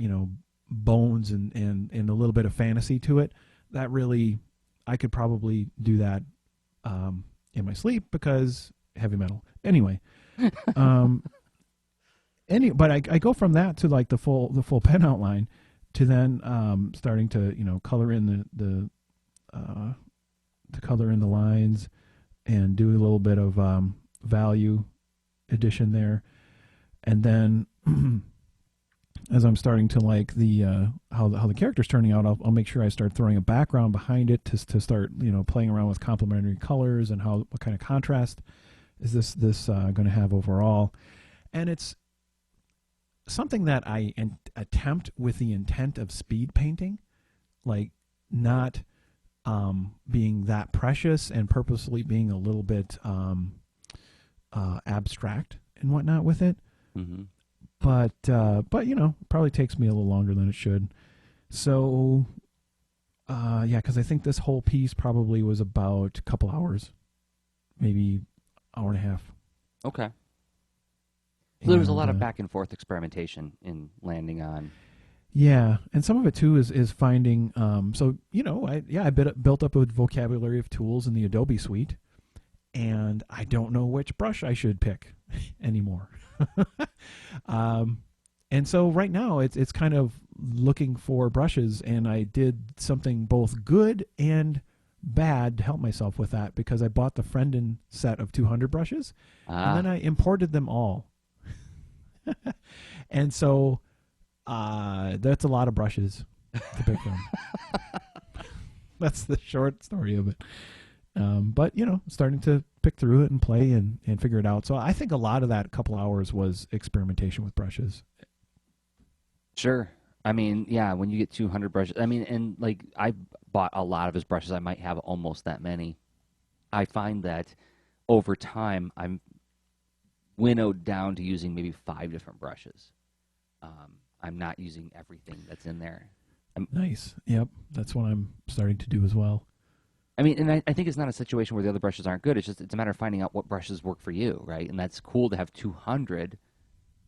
bones and a little bit of fantasy to it, that really I could probably do that in my sleep because heavy metal. Anyway, but I go from that to like the full pen outline to then starting to color in the color in the lines and do a little bit of value addition there, and then as I'm starting to like the how the character's turning out, I'll make sure I start throwing a background behind it to start playing around with complementary colors and what kind of contrast is this going to have overall. And it's something that I attempt with the intent of speed painting, like not being that precious and purposely being a little bit abstract and whatnot with it. Mm-hmm. But probably takes me a little longer than it should. So yeah, because I think this whole piece probably was about a couple hours, maybe hour and a half. Okay. So there was a lot of back and forth experimentation in landing on. Yeah, and some of it too is finding. I built up a vocabulary of tools in the Adobe suite, and I don't know which brush I should pick anymore. And so right now it's kind of looking for brushes, and I did something both good and bad to help myself with that because I bought the Frienden set of 200 brushes, and then I imported them all. And so that's a lot of brushes to pick from. That's the short story of it. But starting to pick through it and play and figure it out. So I think a lot of that couple hours was experimentation with brushes. Sure. I mean, yeah, when you get 200 brushes, I mean, and like I bought a lot of his brushes. I might have almost that many. I find that over time, I'm winnowed down to using maybe 5 different brushes. I'm not using everything that's in there. Nice. Yep. That's what I'm starting to do as well. I mean, and I think it's not a situation where the other brushes aren't good. It's a matter of finding out what brushes work for you, right? And that's cool to have 200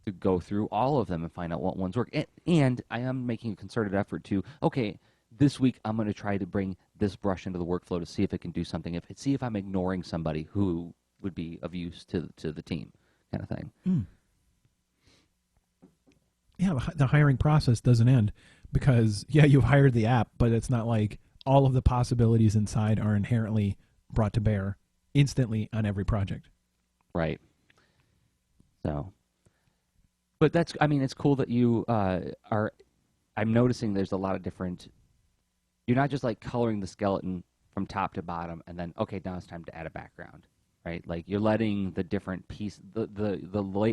to go through all of them and find out what ones work. And I am making a concerted effort to, okay, this week I'm going to try to bring this brush into the workflow to see if it can do something. See if I'm ignoring somebody who would be of use to the team, kind of thing. Mm. Yeah, the hiring process doesn't end because, yeah, you've hired the app, but it's not like all of the possibilities inside are inherently brought to bear instantly on every project. Right. So, but it's cool that you are, I'm noticing there's a lot of different, you're not just like coloring the skeleton from top to bottom and then, okay, now it's time to add a background, right? Like you're letting the different piece, the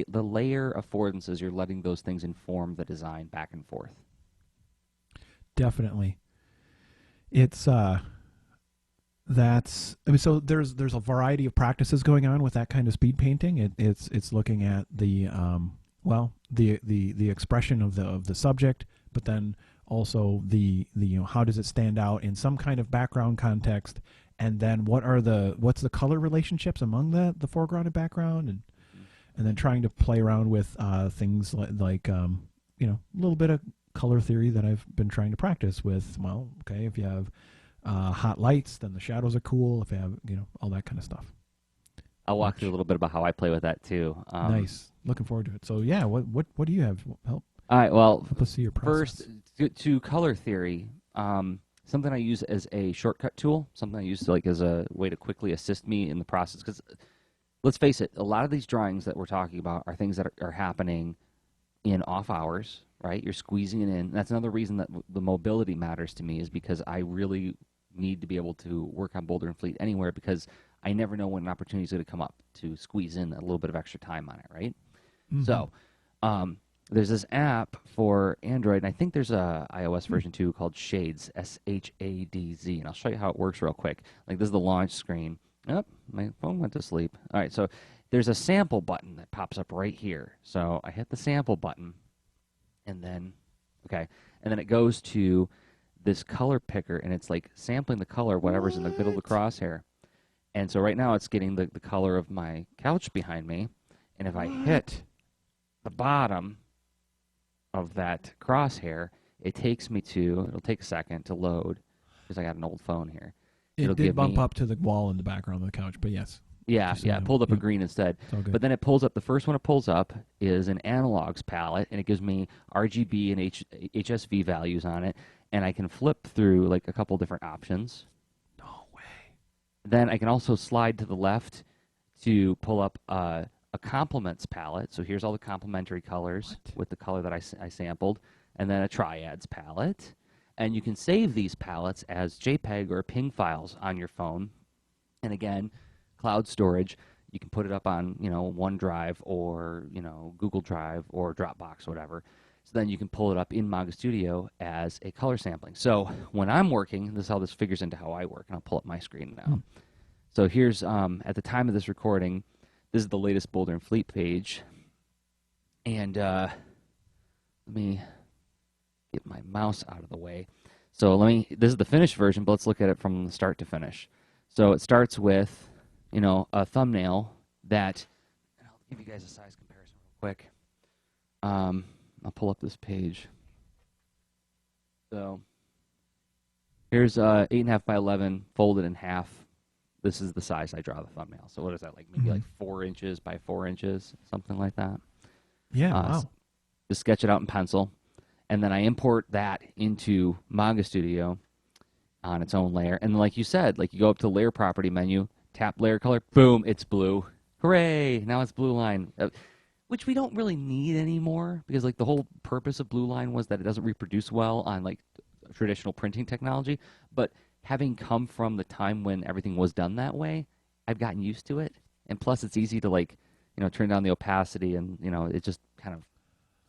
layer affordances, you're letting those things inform the design back and forth. Definitely. It's that's, I mean, so there's a variety of practices going on with that kind of speed painting. It's looking at the the expression of the subject, but then also the how does it stand out in some kind of background context, and then what's the color relationships among the foreground and background, and then trying to play around with things like a little bit of color theory that I've been trying to practice with. Well, okay, if you have hot lights, then the shadows are cool. If you have all that kind of stuff. I'll walk through a little bit about how I play with that too. Nice, looking forward to it. So yeah, what do you have? Help. All right. Well, help us see your process. First, to color theory, something I use as a shortcut tool, something I use as a way to quickly assist me in the process. Because let's face it, a lot of these drawings that we're talking about are things that are happening in off hours, right? You're squeezing it in. That's another reason that the mobility matters to me, is because I really need to be able to work on Boulder and Fleet anywhere, because I never know when an opportunity is going to come up to squeeze in a little bit of extra time on it, right? Mm-hmm. So there's this app for Android, and I think there's a iOS version too called Shades, S-H-A-D-Z, and I'll show you how it works real quick. Like, this is the launch screen. Oh, my phone went to sleep. All right, so there's a sample button that pops up right here. So I hit the sample button, and then it goes to this color picker, and it's like sampling the color, whatever's in the middle of the crosshair. And so right now it's getting the color of my couch behind me, and if I hit the bottom of that crosshair, it takes me to, it'll take a second to load, because I got an old phone here. It did bump up to the wall in the background of the couch, but yes. Yeah, it pulled up a green instead. But then it pulls up, the first one it pulls up is an analogs palette, and it gives me RGB and HSV values on it, and I can flip through like a couple different options. No way. Then I can also slide to the left to pull up a complements palette. So here's all the complementary colors with the color that I sampled, and then a triads palette. And you can save these palettes as JPEG or PNG files on your phone. And again, cloud storage, you can put it up on, OneDrive or, Google Drive or Dropbox or whatever. So then you can pull it up in Manga Studio as a color sampling. So when I'm working, this is how this figures into how I work, and I'll pull up my screen now. So here's, at the time of this recording, this is the latest Boulder and Fleet page. And let me get my mouse out of the way. So this is the finished version, but let's look at it from the start to finish. So it starts with, a thumbnail that, and I'll give you guys a size comparison real quick. I'll pull up this page. So here's 8.5 by 11 folded in half. This is the size I draw the thumbnail. So what is that, like maybe like 4 inches by 4 inches, something like that? Yeah, wow. Just sketch it out in pencil. And then I import that into Manga Studio on its own layer. And like you said, like you go up to the layer property menu, tap layer color, boom, it's blue. Hooray! Now it's blue line, which we don't really need anymore, because like the whole purpose of blue line was that it doesn't reproduce well on like traditional printing technology. But having come from the time when everything was done that way, I've gotten used to it. And plus it's easy to turn down the opacity, and it just kind of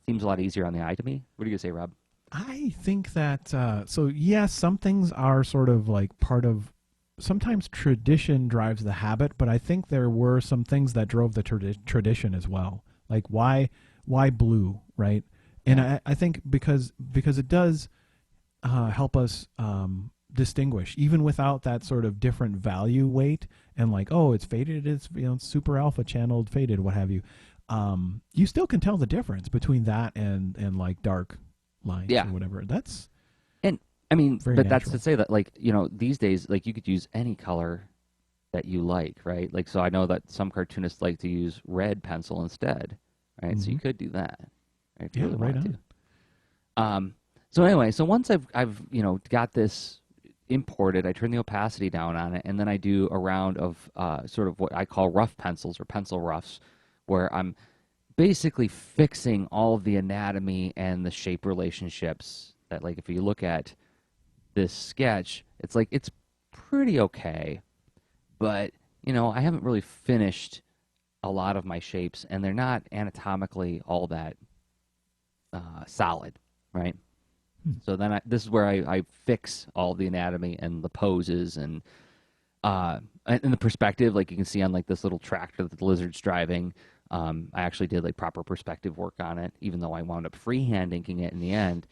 seems a lot easier on the eye to me. What are you gonna say, Rob? I think that so yes, some things are sort of like part of. Sometimes tradition drives the habit, but I think there were some things that drove the tradition as well. Like why blue, right? And I think because it does help us distinguish, even without that sort of different value weight and like, oh, it's faded, it's, you know, super alpha channeled, faded, what have you. You still can tell the difference between that and like dark lines Yeah. or whatever. That's And I mean, very but that's to natural. say that, like, you know, these days, like, you could use any color that you like, right? Like, so I know that some cartoonists like to use red pencil instead, right? So you Hmm. could do that, right, if you Yeah, really right wanted on. to. So anyway, so once I've you know got this imported, I turn the opacity down on it, and then I do a round of sort of what I call rough pencils or pencil roughs, where I'm basically fixing all of the anatomy and the shape relationships that, like, if you look at this sketch, it's like it's pretty okay, but you know, I haven't really finished a lot of my shapes, and they're not anatomically all that solid, right? Hmm. So then this is where I fix all the anatomy and the poses and the perspective, like you can see on like this little tractor that the lizard's driving. I actually did like proper perspective work on it, even though I wound up freehand inking it in the end.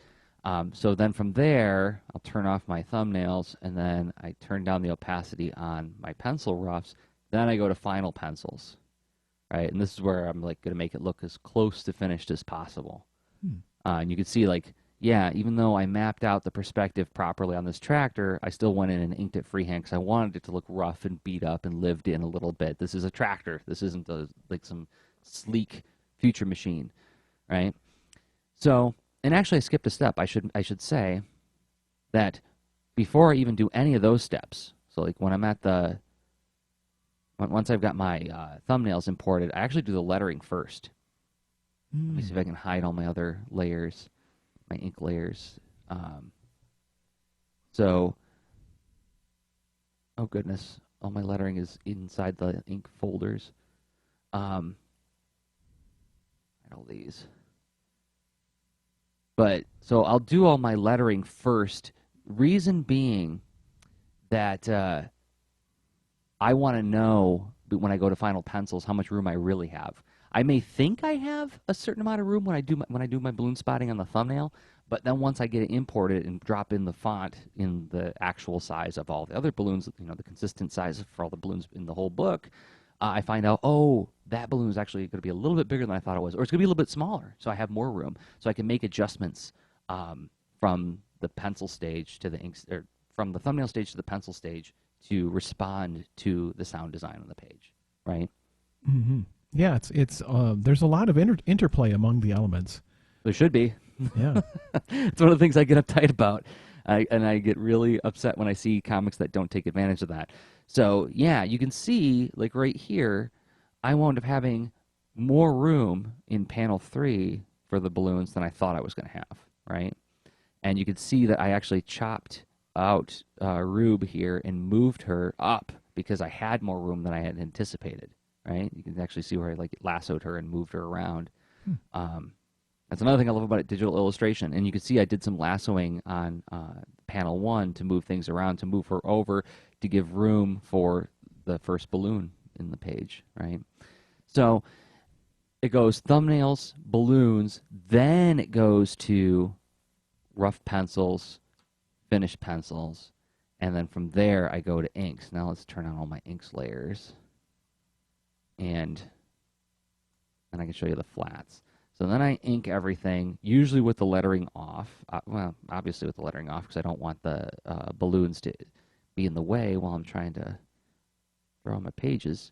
So then from there, I'll turn off my thumbnails, and then I turn down the opacity on my pencil roughs. Then I go to final pencils, right? And this is where I'm like going to make it look as close to finished as possible. Hmm. And you can see, like, yeah, even though I mapped out the perspective properly on this tractor, I still went in and inked it freehand because I wanted it to look rough and beat up and lived in a little bit. This is a tractor. This isn't like some sleek future machine, right? So, and actually, I skipped a step. I should say that before I even do any of those steps. So, like when I'm at the once I've got my thumbnails imported, I actually do the lettering first. Let me see Hmm. if I can hide all my other layers, my ink layers. Um, so, oh goodness, all my lettering is inside the ink folders. Um, all these. But so I'll do all my lettering first. Reason being that I want to know when I go to final pencils how much room I really have. I may think I have a certain amount of room when I do my balloon spotting on the thumbnail, but then once I get it imported and drop in the font in the actual size of all the other balloons, you know, the consistent size for all the balloons in the whole book, I find out, oh, that balloon is actually going to be a little bit bigger than I thought it was, or it's going to be a little bit smaller, so I have more room, so I can make adjustments from the pencil stage to the ink, or from the thumbnail stage to the pencil stage to respond to the sound design on the page, right? Hmm. Yeah, it's there's a lot of interplay among the elements. There should be. Yeah. It's one of the things I get uptight about. And I get really upset when I see comics that don't take advantage of that. So, yeah, you can see, like right here, I wound up having more room in panel 3 for the balloons than I thought I was going to have, right? And you can see that I actually chopped out Rube here and moved her up because I had more room than I had anticipated, right? You can actually see where I like lassoed her and moved her around. Hmm. That's another thing I love about digital illustration. And you can see I did some lassoing on panel 1 to move things around, to move her over, to give room for the first balloon in the page, right? So it goes thumbnails, balloons, then it goes to rough pencils, finished pencils, and then from there I go to inks. Now let's turn on all my inks layers, and then I can show you the flats. So then I ink everything, usually with the lettering off. Well, obviously with the lettering off because I don't want the balloons to be in the way while I'm trying to draw my pages.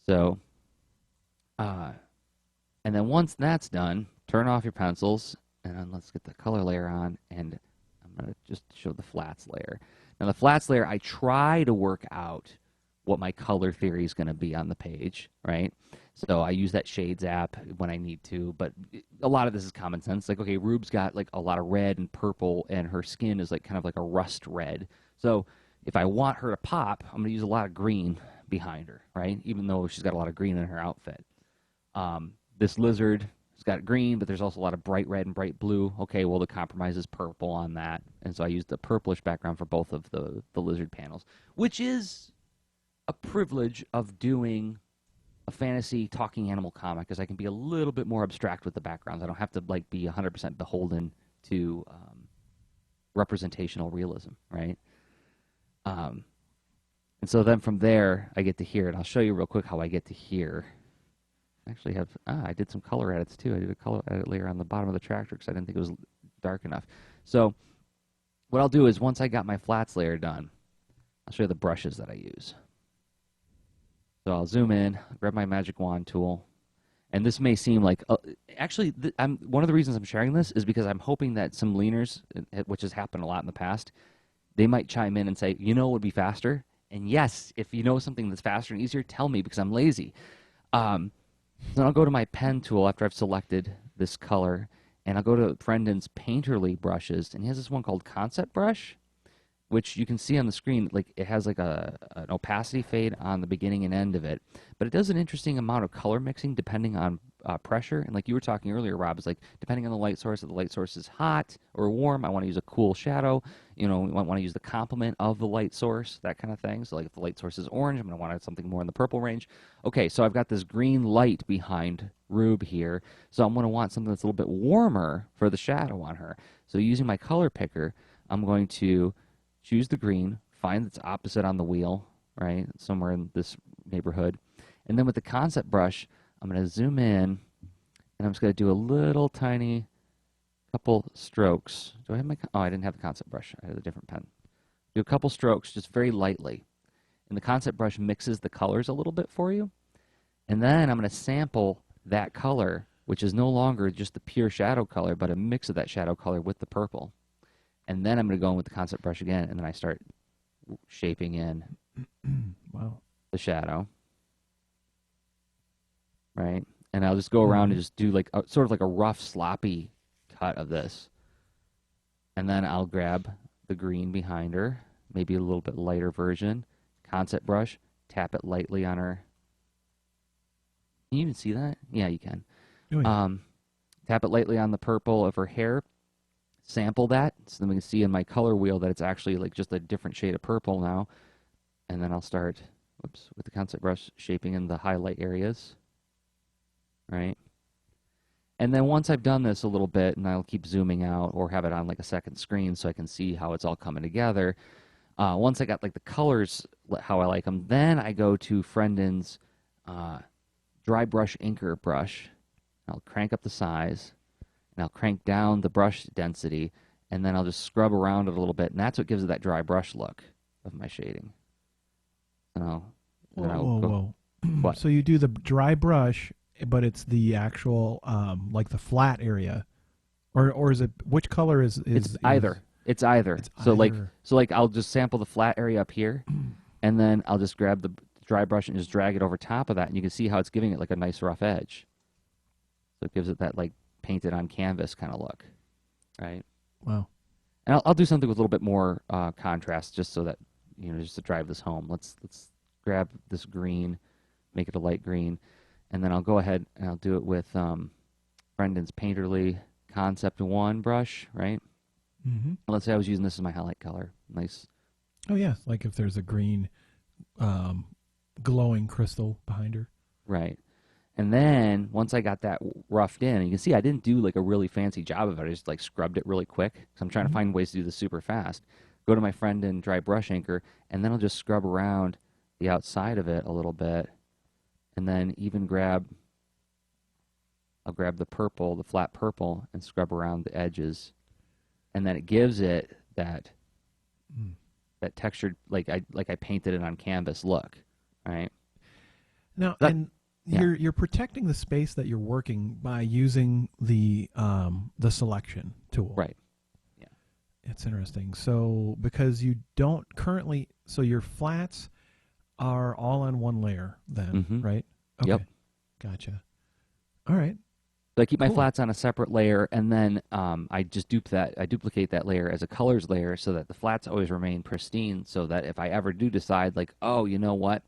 So, and then once that's done, turn off your pencils, and then let's get the color layer on, and I'm going to just show the flats layer. Now, the flats layer, I try to work out what my color theory is going to be on the page, right? So I use that Shades app when I need to, but a lot of this is common sense. Like, okay, Rube's got like a lot of red and purple, and her skin is like kind of like a rust red. So if I want her to pop, I'm going to use a lot of green behind her, right? Even though she's got a lot of green in her outfit. This lizard has got green, but there's also a lot of bright red and bright blue. Okay, well, the compromise is purple on that. And so I used the purplish background for both of the lizard panels, which is a privilege of doing a fantasy talking animal comic, because I can be a little bit more abstract with the backgrounds. I don't have to like be 100% beholden to representational realism, right? Um, and so then from there, I get to here, and I'll show you real quick how I get to here. I actually have, I did some color edits too. I did a color edit layer on the bottom of the tractor because I didn't think it was dark enough. So what I'll do is once I got my flats layer done, I'll show you the brushes that I use. So I'll zoom in, grab my magic wand tool, and this may seem like, actually, one of the reasons I'm sharing this is because I'm hoping that some leaners, which has happened a lot in the past, they might chime in and say, you know, it would be faster. And yes, if you know something that's faster and easier, tell me because I'm lazy. Then I'll go to my pen tool after I've selected this color, and I'll go to Brendan's Painterly brushes, and he has this one called Concept Brush, which you can see on the screen. Like it has like an opacity fade on the beginning and end of it, but it does an interesting amount of color mixing depending on pressure. And like you were talking earlier, Rob, is like depending on the light source. If the light source is hot or warm, I want to use a cool shadow. You know, I want to use the complement of the light source, that kind of thing. So like if the light source is orange, I'm going to want something more in the purple range. Okay, so I've got this green light behind Rube here, so I'm going to want something that's a little bit warmer for the shadow on her. So using my color picker, I'm going to choose the green, find its opposite on the wheel, right, somewhere in this neighborhood. And then with the concept brush, I'm going to zoom in, and I'm just going to do a little tiny couple strokes. Do I have my, oh, I didn't have the concept brush. I had a different pen. Do a couple strokes just very lightly. And the concept brush mixes the colors a little bit for you. And then I'm going to sample that color, which is no longer just the pure shadow color, but a mix of that shadow color with the purple. And then I'm going to go in with the concept brush again, and then I start shaping in wow. the shadow, right? And I'll just go around and just do like sort of like a rough, sloppy cut of this. And then I'll grab the green behind her, maybe a little bit lighter version, concept brush, tap it lightly on her. Can you even see that? Yeah, you can. Oh, yeah. Tap it lightly on the purple of her hair. Sample that so then we can see in my color wheel that it's actually like just a different shade of purple now. And then I'll start, whoops, with the concept brush shaping in the highlight areas, right? And then once I've done this a little bit, and I'll keep zooming out or have it on like a second screen so I can see how it's all coming together. Once I got like the colors how I like them, then I go to Frendon's dry brush inker brush. I'll crank up the size, and I'll crank down the brush density, and then I'll just scrub around it a little bit, and that's what gives it that dry brush look of my shading. So, Whoa. What? So you do the dry brush, but it's the actual like the flat area, or is it, which color is It's either. It's either. So like I'll just sample the flat area up here, and then I'll just grab the dry brush and just drag it over top of that, and you can see how it's giving it like a nice rough edge. So it gives it that like painted on canvas kind of look, right? Wow. And I'll do something with a little bit more contrast, just so that, you know, just to drive this home. Let's grab this green, make it a light green, and then I'll go ahead and I'll do it with Brendan's Painterly Concept 1 brush, right? Mm-hmm. Let's say I was using this as my highlight color. Nice. Oh yeah, like if there's a green glowing crystal behind her. Right. And then once I got that roughed in, you can see I didn't do like a really fancy job of it. I just like scrubbed it really quick because I'm trying to find ways to do this super fast. Go to my friend in dry brush inker, and then I'll just scrub around the outside of it a little bit, and then even I'll grab the purple, the flat purple, and scrub around the edges, and then it gives it that that textured, like I painted it on canvas look, right? Now, and you're protecting the space that you're working by using the selection tool. Right. Yeah. It's interesting. So because you don't currently, so your flats are all on one layer then, right? Okay. Yep. Gotcha. All right. So I keep my flats on a separate layer, and then I just duplicate that layer as a colors layer so that the flats always remain pristine, so that if I ever do decide, like, oh, you know what,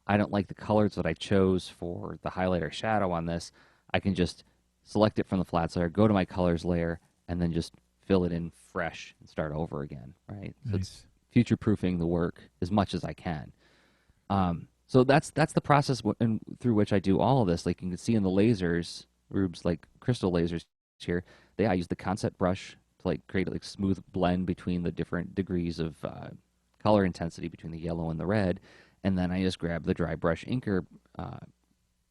I don't like the colors that I chose for the highlight or shadow on this, I can just select it from the flats layer, go to my colors layer, and then just fill it in fresh and start over again, right? Nice. So it's future-proofing the work as much as I can. So that's the process through which I do all of this. Like you can see in the lasers, Rube's like crystal lasers here, I use the concept brush to like create like smooth blend between the different degrees of color intensity between the yellow and the red. And then I just grab the dry brush inker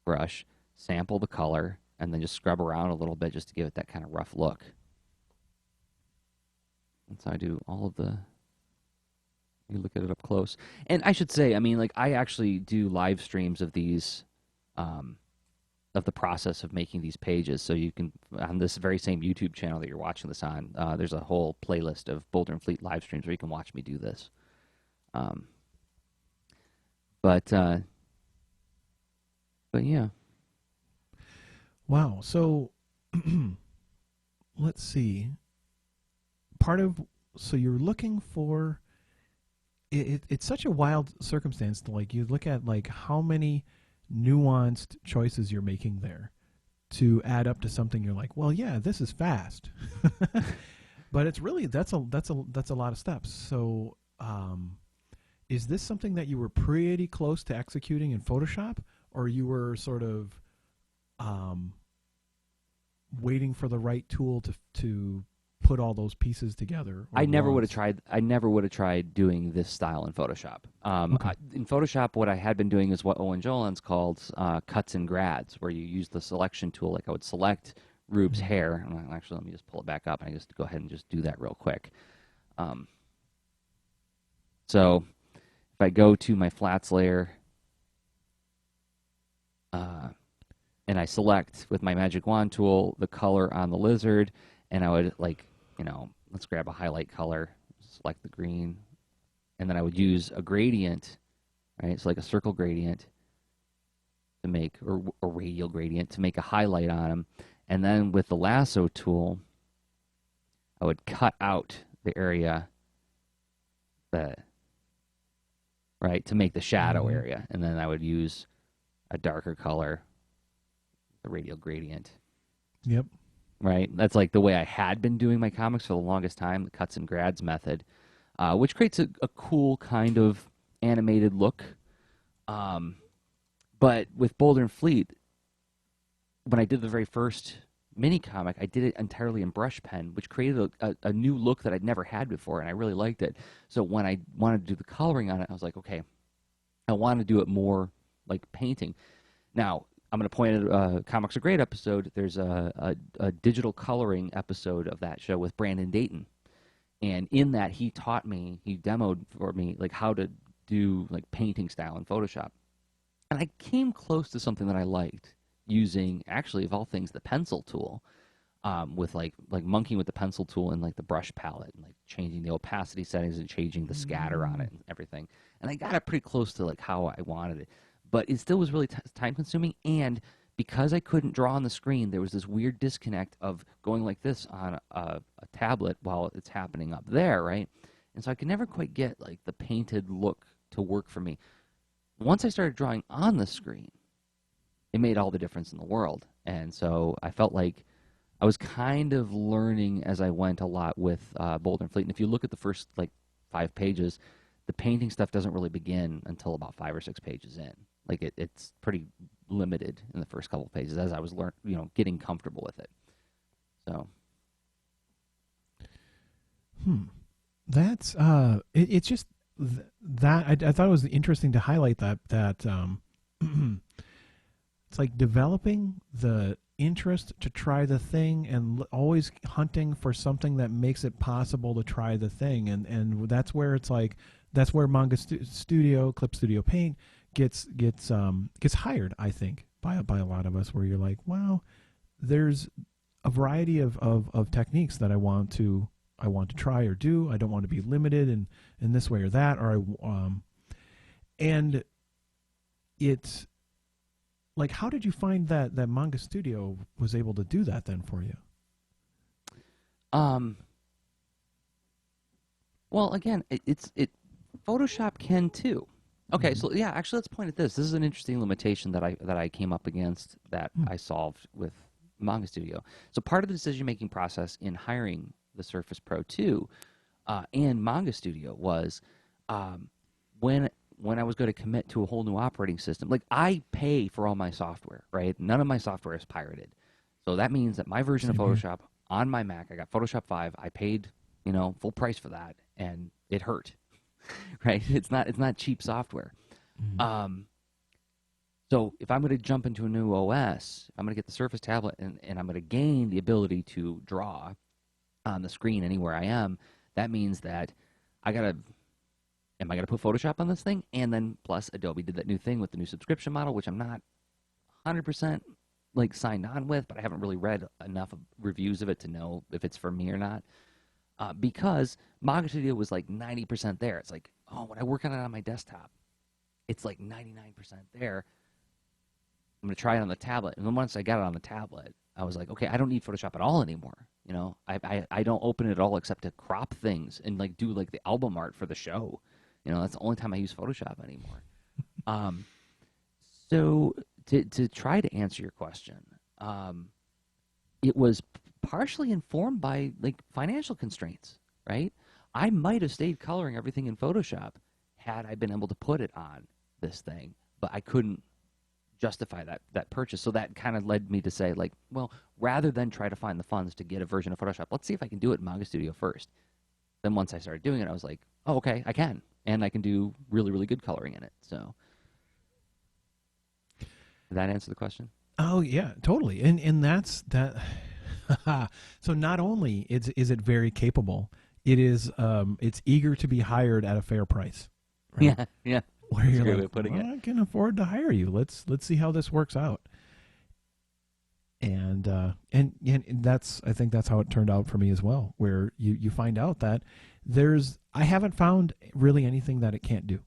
brush, sample the color, and then just scrub around a little bit just to give it that kind of rough look. And so I do all of the. You look at it up close, and I should say, I mean, like I actually do live streams of these, of the process of making these pages. So you can on this very same YouTube channel that you're watching this on. There's a whole playlist of Boulder and Fleet live streams where you can watch me do this. But yeah. Wow. So let's see. So you're looking for it's such a wild circumstance to like you look at like how many nuanced choices you're making there to add up to something you're like, well, yeah, this is fast. But it's really that's a lot of steps. So is this something that you were pretty close to executing in Photoshop, or you were sort of waiting for the right tool to put all those pieces together? I never would have tried doing this style in Photoshop. Okay. In Photoshop, what I had been doing is what Owen Jolan's called cuts and grads, where you use the selection tool. Like I would select Rube's hair. Actually, let me just pull it back up, and I just go ahead and just do that real quick. So if I go to my flats layer, and I select with my magic wand tool the color on the lizard, and I would like, let's grab a highlight color, select the green, and then I would use a gradient, right? So like a circle gradient to make, or a radial gradient to make a highlight on them. And then with the lasso tool, I would cut out the area right, to make the shadow area. And then I would use a darker color, the radial gradient. Yep. Right? That's like the way I had been doing my comics for the longest time, the cuts and grads method, which creates a cool kind of animated look. But with Boulder and Fleet, when I did the very first mini comic, I did it entirely in brush pen, which created a new look that I'd never had before, and I really liked it. So when I wanted to do the coloring on it, I was like, okay, I want to do it more like painting. Now, I'm going to point at Comics Are Great episode. There's a digital coloring episode of that show with Brandon Dayton. And in that, he demoed for me like how to do like painting style in Photoshop. And I came close to something that I liked using, actually, of all things, the pencil tool, with like monkeying with the pencil tool and like the brush palette and like changing the opacity settings and changing the scatter on it and everything. And I got it pretty close to like how I wanted it. But it still was really time consuming, and because I couldn't draw on the screen, there was this weird disconnect of going like this on a tablet while it's happening up there, right? And so I could never quite get like the painted look to work for me. Once I started drawing on the screen, it made all the difference in the world. And so I felt like I was kind of learning as I went a lot with Boulder and Fleet. And if you look at the first like 5 pages, the painting stuff doesn't really begin until about 5 or 6 pages in. Like it's pretty limited in the first couple of pages as I was getting comfortable with it. So, that's it's just that I thought it was interesting to highlight that it's like developing the interest to try the thing and always hunting for something that makes it possible to try the thing, and that's where it's like that's where Manga Studio, Clip Studio Paint gets hired, I think, by a lot of us, where you're like, wow, there's a variety of techniques that I want to try or do. I don't want to be limited in this way or that, or and it's like, how did you find that Manga Studio was able to do that then for you? Well, again, it Photoshop can too. Okay, so yeah, actually, let's point at this. This is an interesting limitation that I came up against that I solved with Manga Studio. So part of the decision-making process in hiring the Surface Pro 2 and Manga Studio was when I was going to commit to a whole new operating system. Like, I pay for all my software, right? None of my software is pirated. So that means that my version of Photoshop on my Mac. I got Photoshop 5. I paid, full price for that, and it hurt. Right? It's not cheap software. Mm-hmm. So if I'm going to jump into a new OS, I'm going to get the Surface tablet, and I'm going to gain the ability to draw on the screen anywhere I am. That means that I got to am I going to put Photoshop on this thing? And then plus Adobe did that new thing with the new subscription model, which I'm not 100% like signed on with, but I haven't really read enough of reviews of it to know if it's for me or not. Because Manga Studio was like 90% there. It's like, oh, when I work on it on my desktop, it's like 99% there. I'm going to try it on the tablet. And then once I got it on the tablet, I was like, okay, I don't need Photoshop at all anymore. I don't open it at all except to crop things and like do like the album art for the show. That's the only time I use Photoshop anymore. So to try to answer your question, it was partially informed by like financial constraints, right? I might have stayed coloring everything in Photoshop had I been able to put it on this thing, but I couldn't justify that purchase. So that kind of led me to say, like, well, rather than try to find the funds to get a version of Photoshop, let's see if I can do it in Manga Studio first. Then once I started doing it, I was like, oh, okay, I can. And I can do really, really good coloring in it. So did that answer the question? Oh yeah, totally. And that's that. So not only is it very capable, it's eager to be hired at a fair price. Right? Yeah, yeah. Where That's a you're great like, way of putting well, it. I can afford to hire you. Let's see how this works out. And I think that's how it turned out for me as well. Where you find out that I haven't found really anything that it can't do.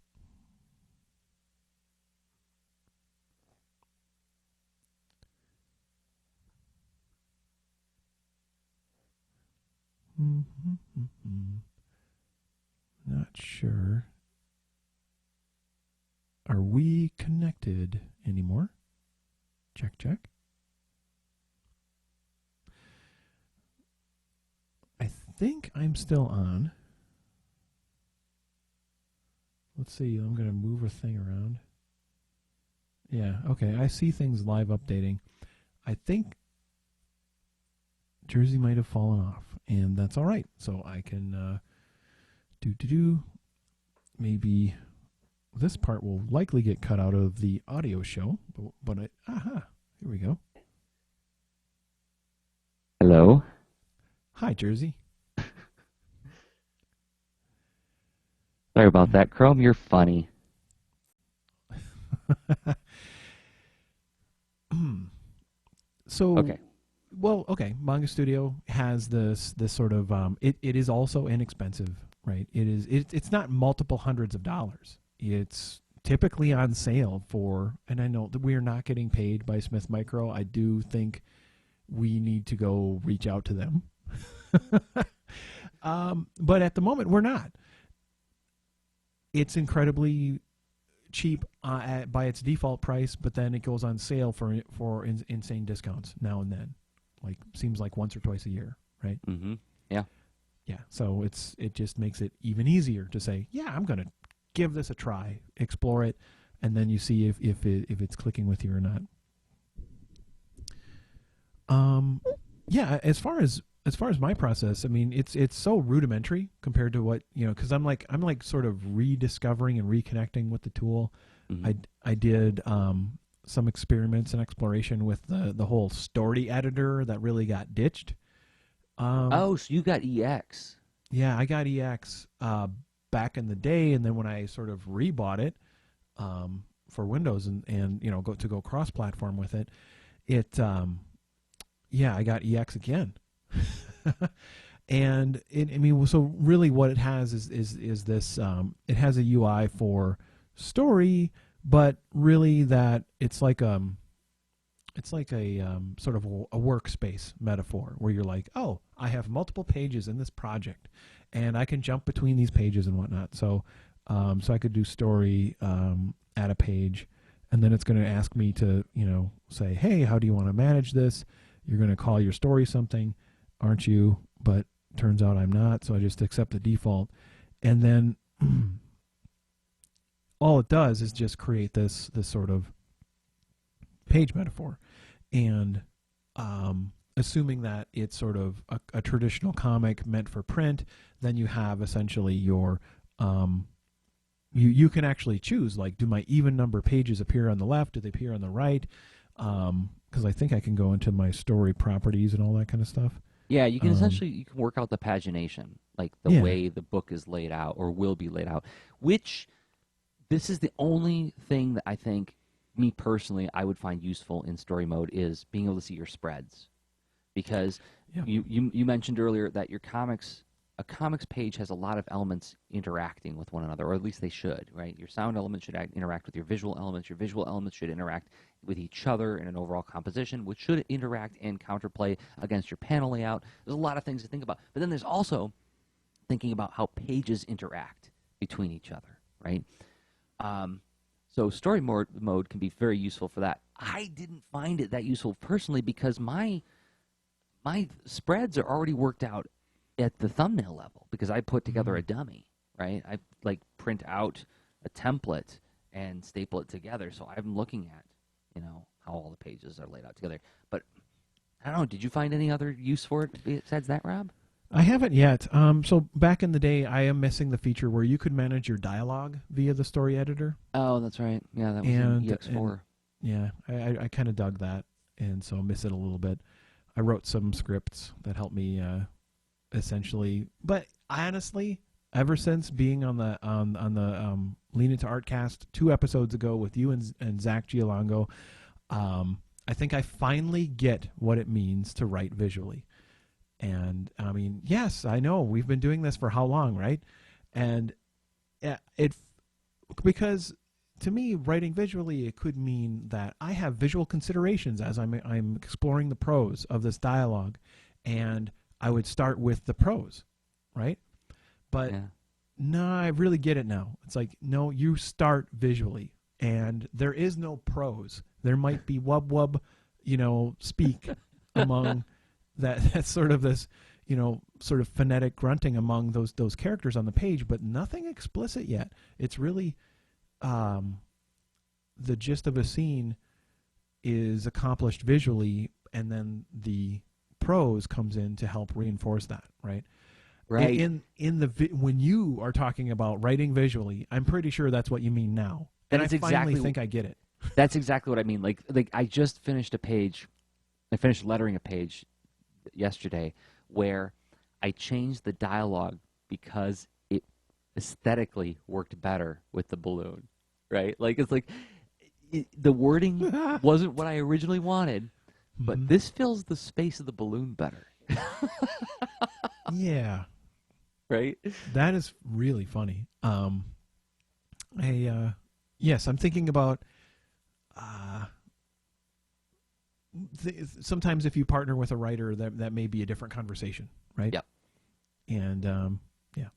Not sure. Are we connected anymore? Check, check. I think I'm still on. Let's see. I'm going to move a thing around. Yeah, okay. I see things live updating. I think Jersey might have fallen off, and that's all right. So I can maybe this part will likely get cut out of the audio show, but here we go. Hello. Hi, Jersey. Sorry about that, Chrome. You're funny. So, okay. Well, okay. Manga Studio has this sort of it is also inexpensive, right? It's not multiple hundreds of dollars. It's typically on sale for, and I know that we are not getting paid by Smith Micro. I do think we need to go reach out to them. But at the moment, we're not. It's incredibly cheap by its default price, but then it goes on sale for insane discounts now and then. Like seems like once or twice a year, right? Mm-hmm. Yeah. Yeah. So it just makes it even easier to say, yeah, I'm gonna give this a try, explore it, and then you see if it's clicking with you or not. Yeah. As far as my process, I mean, it's so rudimentary compared to what because I'm like sort of rediscovering and reconnecting with the tool. Mm-hmm. I did some experiments and exploration with the whole story editor that really got ditched. So you got EX. Yeah, I got EX back in the day, and then when I sort of rebought it for Windows and go cross-platform with it, I got EX again. And so really what it has is this it has a UI for story, but really that it's like a sort of a workspace metaphor where you're like, oh, I have multiple pages in this project and I can jump between these pages and whatnot. So I could do story at a page, and then it's going to ask me to say, hey, how do you want to manage this? You're going to call your story something, aren't you? But turns out I'm not, so I just accept the default. And then all it does is just create this sort of page metaphor. And assuming that it's sort of a traditional comic meant for print, then you have essentially your you can actually choose, like, do my even number pages appear on the left? Do they appear on the right? Because I think I can go into my story properties and all that kind of stuff. Yeah, you can essentially you can work out the pagination, like the Yeah. way the book is laid out or will be laid out. Which this is the only thing that I think me personally I would find useful in story mode is being able to see your spreads, because Yeah. you mentioned earlier that a comics page has a lot of elements interacting with one another, or at least they should, right? Your sound element should interact with your visual elements. Your visual elements should interact with each other in an overall composition, which should interact and counterplay against your panel layout. There's a lot of things to think about. But then there's also thinking about how pages interact between each other, right? So story mode can be very useful for that. I didn't find it that useful personally because my spreads are already worked out at the thumbnail level because I put together a dummy, right? I like print out a template and staple it together. So I'm looking at, how all the pages are laid out together. But I don't know. Did you find any other use for it besides that, Rob? I haven't yet. So back in the day, I am missing the feature where you could manage your dialogue via the story editor. Oh, that's right. Yeah, that was And- in EX4. Yeah, I kind of dug that, and so miss it a little bit. I wrote some scripts that helped me essentially, but honestly, ever since being on the Lean Into Artcast 2 episodes ago with you and Zach Giolongo, I think I finally get what it means to write visually. And I mean, yes, I know we've been doing this for how long, right? And because to me, writing visually, it could mean that I have visual considerations as I'm exploring the prose of this dialogue, and I would start with the prose, right? But Yeah. no, I really get it now. It's like, no, you start visually, and there is no prose. There might be wub, speak among that's sort of this, sort of phonetic grunting among those characters on the page, but nothing explicit yet. It's really the gist of a scene is accomplished visually, and then the prose comes in to help reinforce that, right? Right. When you are talking about writing visually, I'm pretty sure that's what you mean now. And I finally think I get it. That's exactly what I mean. Like I just finished a page. I finished lettering a page yesterday where I changed the dialogue because it aesthetically worked better with the balloon, right? Like it's like the wording wasn't what I originally wanted, but this fills the space of the balloon better. Yeah. Right? That is really funny. Yes, I'm thinking about sometimes if you partner with a writer, that may be a different conversation, right? Yep. And yeah,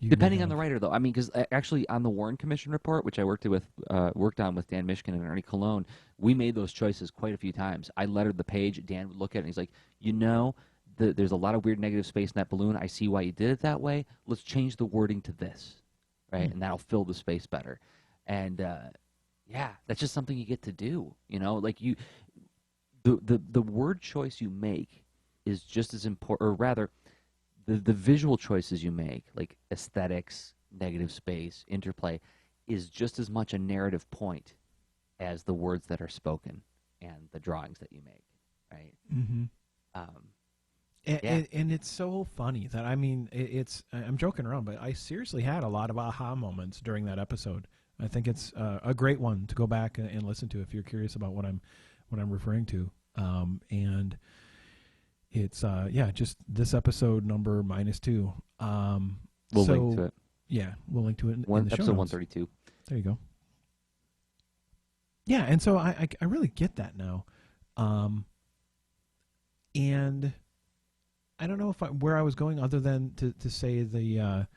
Depending on the writer, though, I mean, because actually on the Warren Commission report, which I worked on with Dan Mishkin and Ernie Colon, we made those choices quite a few times. I lettered the page. Dan would look at it, and he's like, there's a lot of weird negative space in that balloon. I see why you did it that way. Let's change the wording to this, right? And that'll fill the space better. And yeah, that's just something you get to do. Like the word choice you make is just as important, or rather, the visual choices you make, like aesthetics, negative space, interplay, is just as much a narrative point as the words that are spoken and the drawings that you make, right? Mm-hmm. Yeah. And it's so funny that, I mean, I'm joking around, but I seriously had a lot of aha moments during that episode. I think it's a great one to go back and listen to if you're curious about what I'm referring to. And it's just this episode number -2. We'll link to it. Yeah, we'll link to it in the show episode notes. 132. There you go. Yeah, and so I really get that now. And I don't know where I was going other than to say the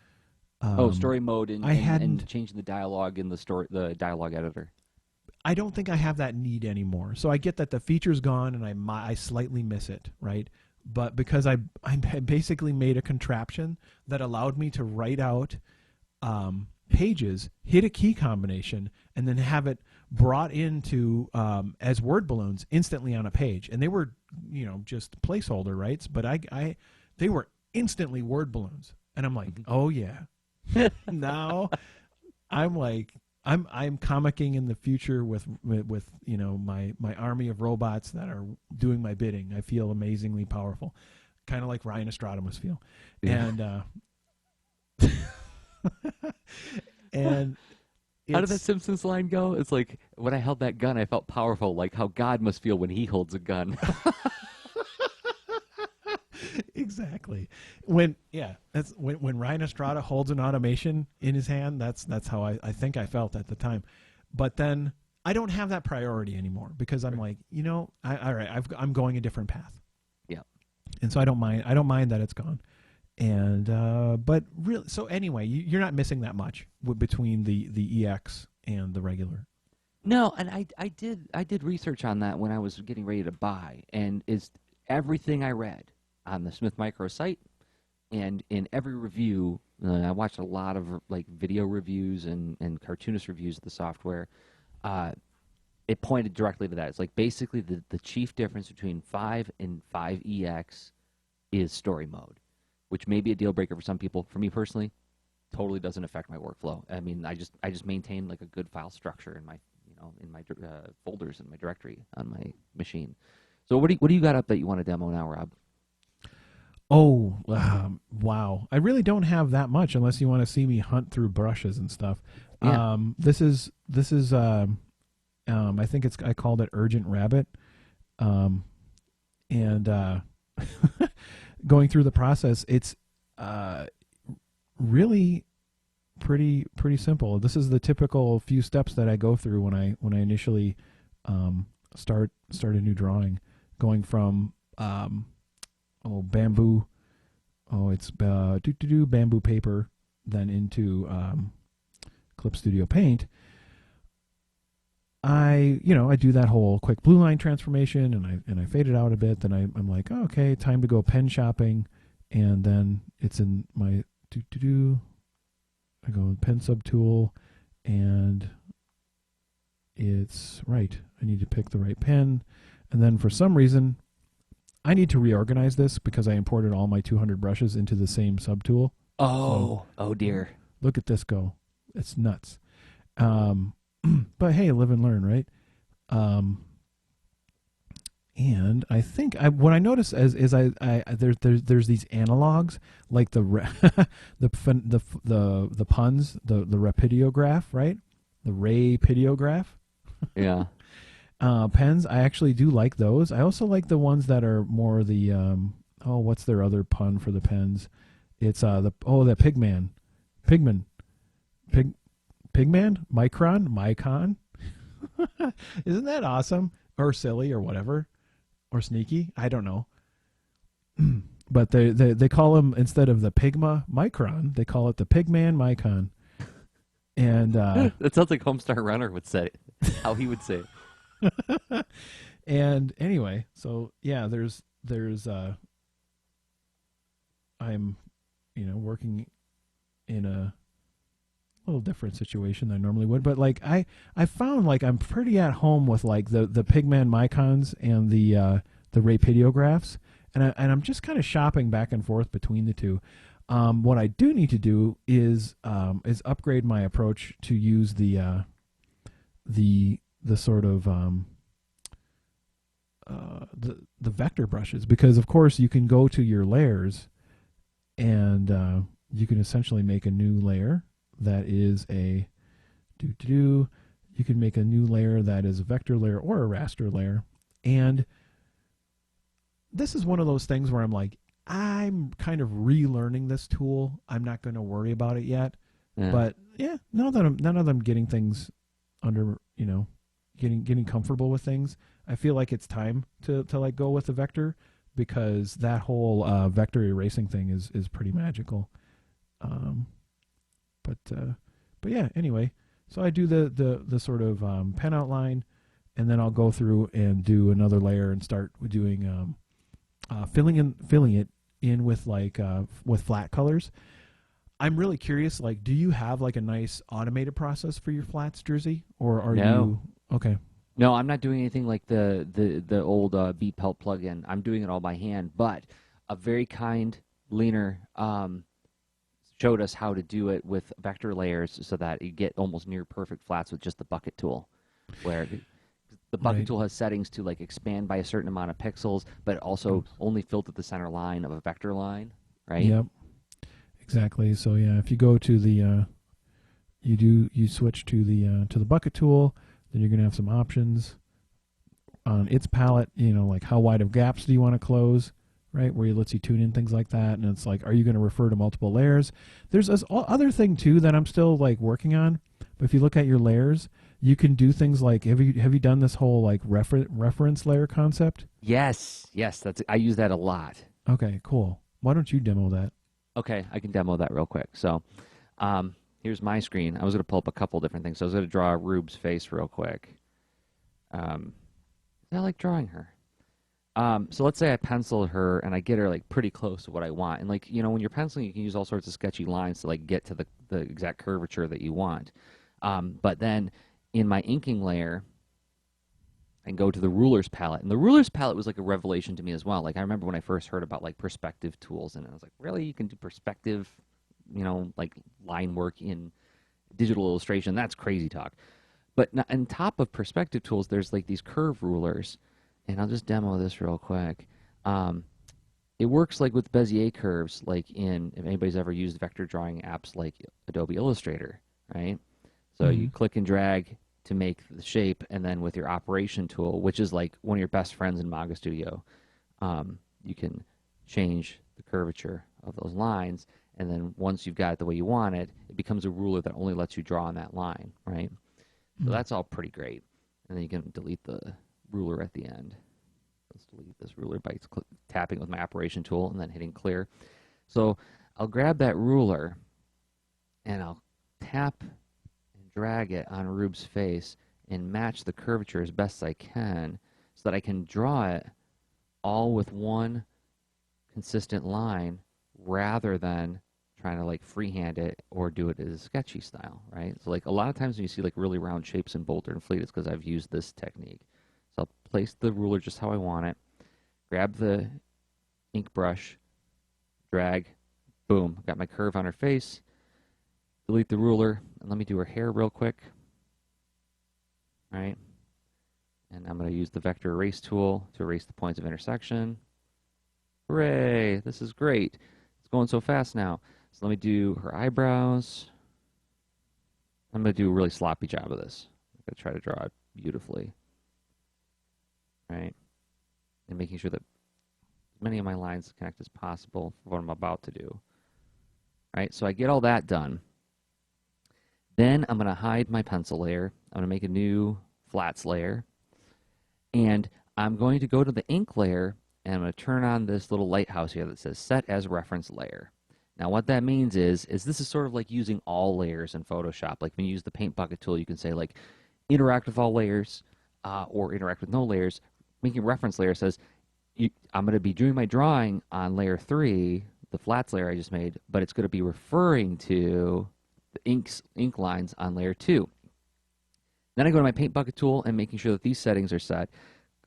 story mode and changing the dialogue in the dialogue editor. I don't think I have that need anymore. So I get that the feature's gone and I slightly miss it, right? But because I basically made a contraption that allowed me to write out pages, hit a key combination, and then have it brought into as word balloons instantly on a page. And they were, just placeholder, right? But they were instantly word balloons. And I'm like, oh yeah. Now I'm like, I'm comicking in the future with my army of robots that are doing my bidding. I feel amazingly powerful, kind of like Ryan Estrada must feel. Yeah. And how did that Simpsons line go? It's like, when I held that gun, I felt powerful, like how God must feel when he holds a gun. Exactly. When Ryan Estrada holds an automation in his hand, that's how I think I felt at the time. But then I don't have that priority anymore because I'm like, all right, I'm going a different path. Yeah. And so I don't mind that it's gone. And but really, so anyway, you're not missing that much between the EX and the regular. No, and I did research on that when I was getting ready to buy, and is everything I read on the Smith Micro site and in every review. I watched a lot of like video reviews and cartoonist reviews of the software. It pointed directly to that. It's like basically the chief difference between 5 and 5EX is story mode, which may be a deal breaker for some people. For me personally, totally doesn't affect my workflow. I mean, I just maintain like a good file structure in my folders in my directory on my machine. So what do you got up that you want to demo now, Rob? Oh, wow! I really don't have that much unless you want to see me hunt through brushes and stuff. Yeah. This is I think I called it Urgent Rabbit, and going through the process, it's really pretty simple. This is the typical few steps that I go through when I initially start a new drawing, going from bamboo, it's bamboo paper, then into Clip Studio Paint. I do that whole quick blue line transformation, and I fade it out a bit. Then I'm like, oh, okay, time to go pen shopping, and then it's in my I go pen subtool, and it's right. I need to pick the right pen, and then for some reason, I need to reorganize this because I imported all my 200 brushes into the same subtool. Oh dear! Look at this go. It's nuts. But hey, live and learn, right? And I think what I notice is there's these analogs like the puns, the rapidograph, right? The rapidograph. Yeah. Pens, I actually do like those. I also like the ones that are more the what's their other pun for the pens? It's the Pigman, Micron. Isn't that awesome? Or silly or whatever, or sneaky? I don't know. But they call them, instead of the Pigma Micron, they call it the Pigman Micon. And that sounds like Homestar Runner would say it, how he would say it. And anyway, so yeah, there's I'm working in a little different situation than I normally would, but like I found like I'm pretty at home with like the Pigman Micons and the Rapidographs, and I'm just kind of shopping back and forth between the two. What I do need to do is upgrade my approach to use the sort of the vector brushes, because of course you can go to your layers and you can essentially make a new layer that is a you can make a new layer that is a vector layer or a raster layer. And this is one of those things where I'm like, I'm kind of relearning this tool. I'm not going to worry about it yet. Yeah. But yeah, now that I'm getting things under, getting comfortable with things, I feel like it's time to like go with the vector, because that whole vector erasing thing is pretty magical. But yeah, anyway, so I do the sort of pen outline, and then I'll go through and do another layer and start doing filling it in with like with flat colors. I'm really curious. Like, do you have like a nice automated process for your flats, Jersey, or are No. you okay? No, I'm not doing anything like the old Beat Pelt plugin. I'm doing it all by hand, but a very kind leaner showed us how to do it with vector layers so that you get almost near perfect flats with just the bucket tool, where the bucket Right. tool has settings to like expand by a certain amount of pixels, but it also only filter the center line of a vector line, right? Yep. Exactly. So yeah, if you go to the you switch to the bucket tool, then you're gonna have some options on its palette. You know, like how wide of gaps do you want to close, right? Where it lets you tune in things like that, and it's like, are you going to refer to multiple layers? There's this other thing too that I'm still like working on. But if you look at your layers, you can do things like have you done this whole like reference layer concept? Yes, yes, that's I use that a lot. Okay, cool. Why don't you demo that? Okay, I can demo that real quick. So, here's my screen. I was going to pull up a couple different things. So I was going to draw Rube's face real quick. Um, I like drawing her. So let's say I pencil her and I get her like pretty close to what I want. And like, you know, when you're penciling, you can use all sorts of sketchy lines to like get to the exact curvature that you want. But then in my inking layer, I can go to the rulers palette. And the rulers palette was like a revelation to me as well. Like I remember when I first heard about like perspective tools and I was like, really? You can do perspective, you know, like line work in digital illustration? That's crazy talk. But on top of perspective tools, there's like these curve rulers, and I'll just demo this real quick. Um, it works like with Bezier curves, like in if anybody's ever used vector drawing apps like Adobe Illustrator, right? So Mm-hmm. you click and drag to make the shape, and then with your operation tool, which is like one of your best friends in Manga Studio, you can change the curvature of those lines. And then once you've got it the way you want it, it becomes a ruler that only lets you draw on that line, right? So Mm. that's all pretty great. And then you can delete the ruler at the end. Let's delete this ruler by tapping with my operation tool and then hitting clear. So I'll grab that ruler and I'll tap and drag it on Rube's face and match the curvature as best I can so that I can draw it all with one consistent line rather than trying to like freehand it or do it as a sketchy style, right? So like a lot of times when you see like really round shapes in Boulder and Fleet, it's because I've used this technique. So I'll place the ruler just how I want it, grab the ink brush, drag, boom, got my curve on her face, delete the ruler, and let me do her hair real quick, right? And I'm going to use the vector erase tool to erase the points of intersection. Hooray, this is great. It's going so fast now. So let me do her eyebrows. I'm going to do a really sloppy job of this. I'm going to try to draw it beautifully. Right? And making sure that as many of my lines connect as possible for what I'm about to do. Right? So I get all that done. Then I'm going to hide my pencil layer. I'm going to make a new flats layer. And I'm going to go to the ink layer and I'm going to turn on this little lighthouse here that says set as reference layer. Now what that means is this is sort of like using all layers in Photoshop. Like when you use the paint bucket tool, you can say like interact with all layers or interact with no layers. Making reference layer says I'm going to be doing my drawing on layer 3, the flats layer I just made, but it's going to be referring to the ink lines on layer 2. Then I go to my paint bucket tool and making sure that these settings are set.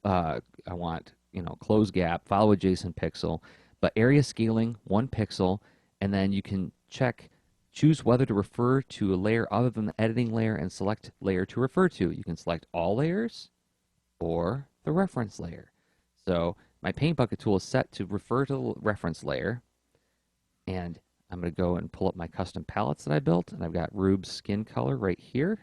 I want, you know, close gap, follow adjacent pixel, but area scaling 1 pixel, and then you can choose whether to refer to a layer other than the editing layer and select layer to refer to. You can select all layers or the reference layer. So my paint bucket tool is set to refer to the reference layer, and I'm going to go and pull up my custom palettes that I built, and I've got Rube's skin color right here,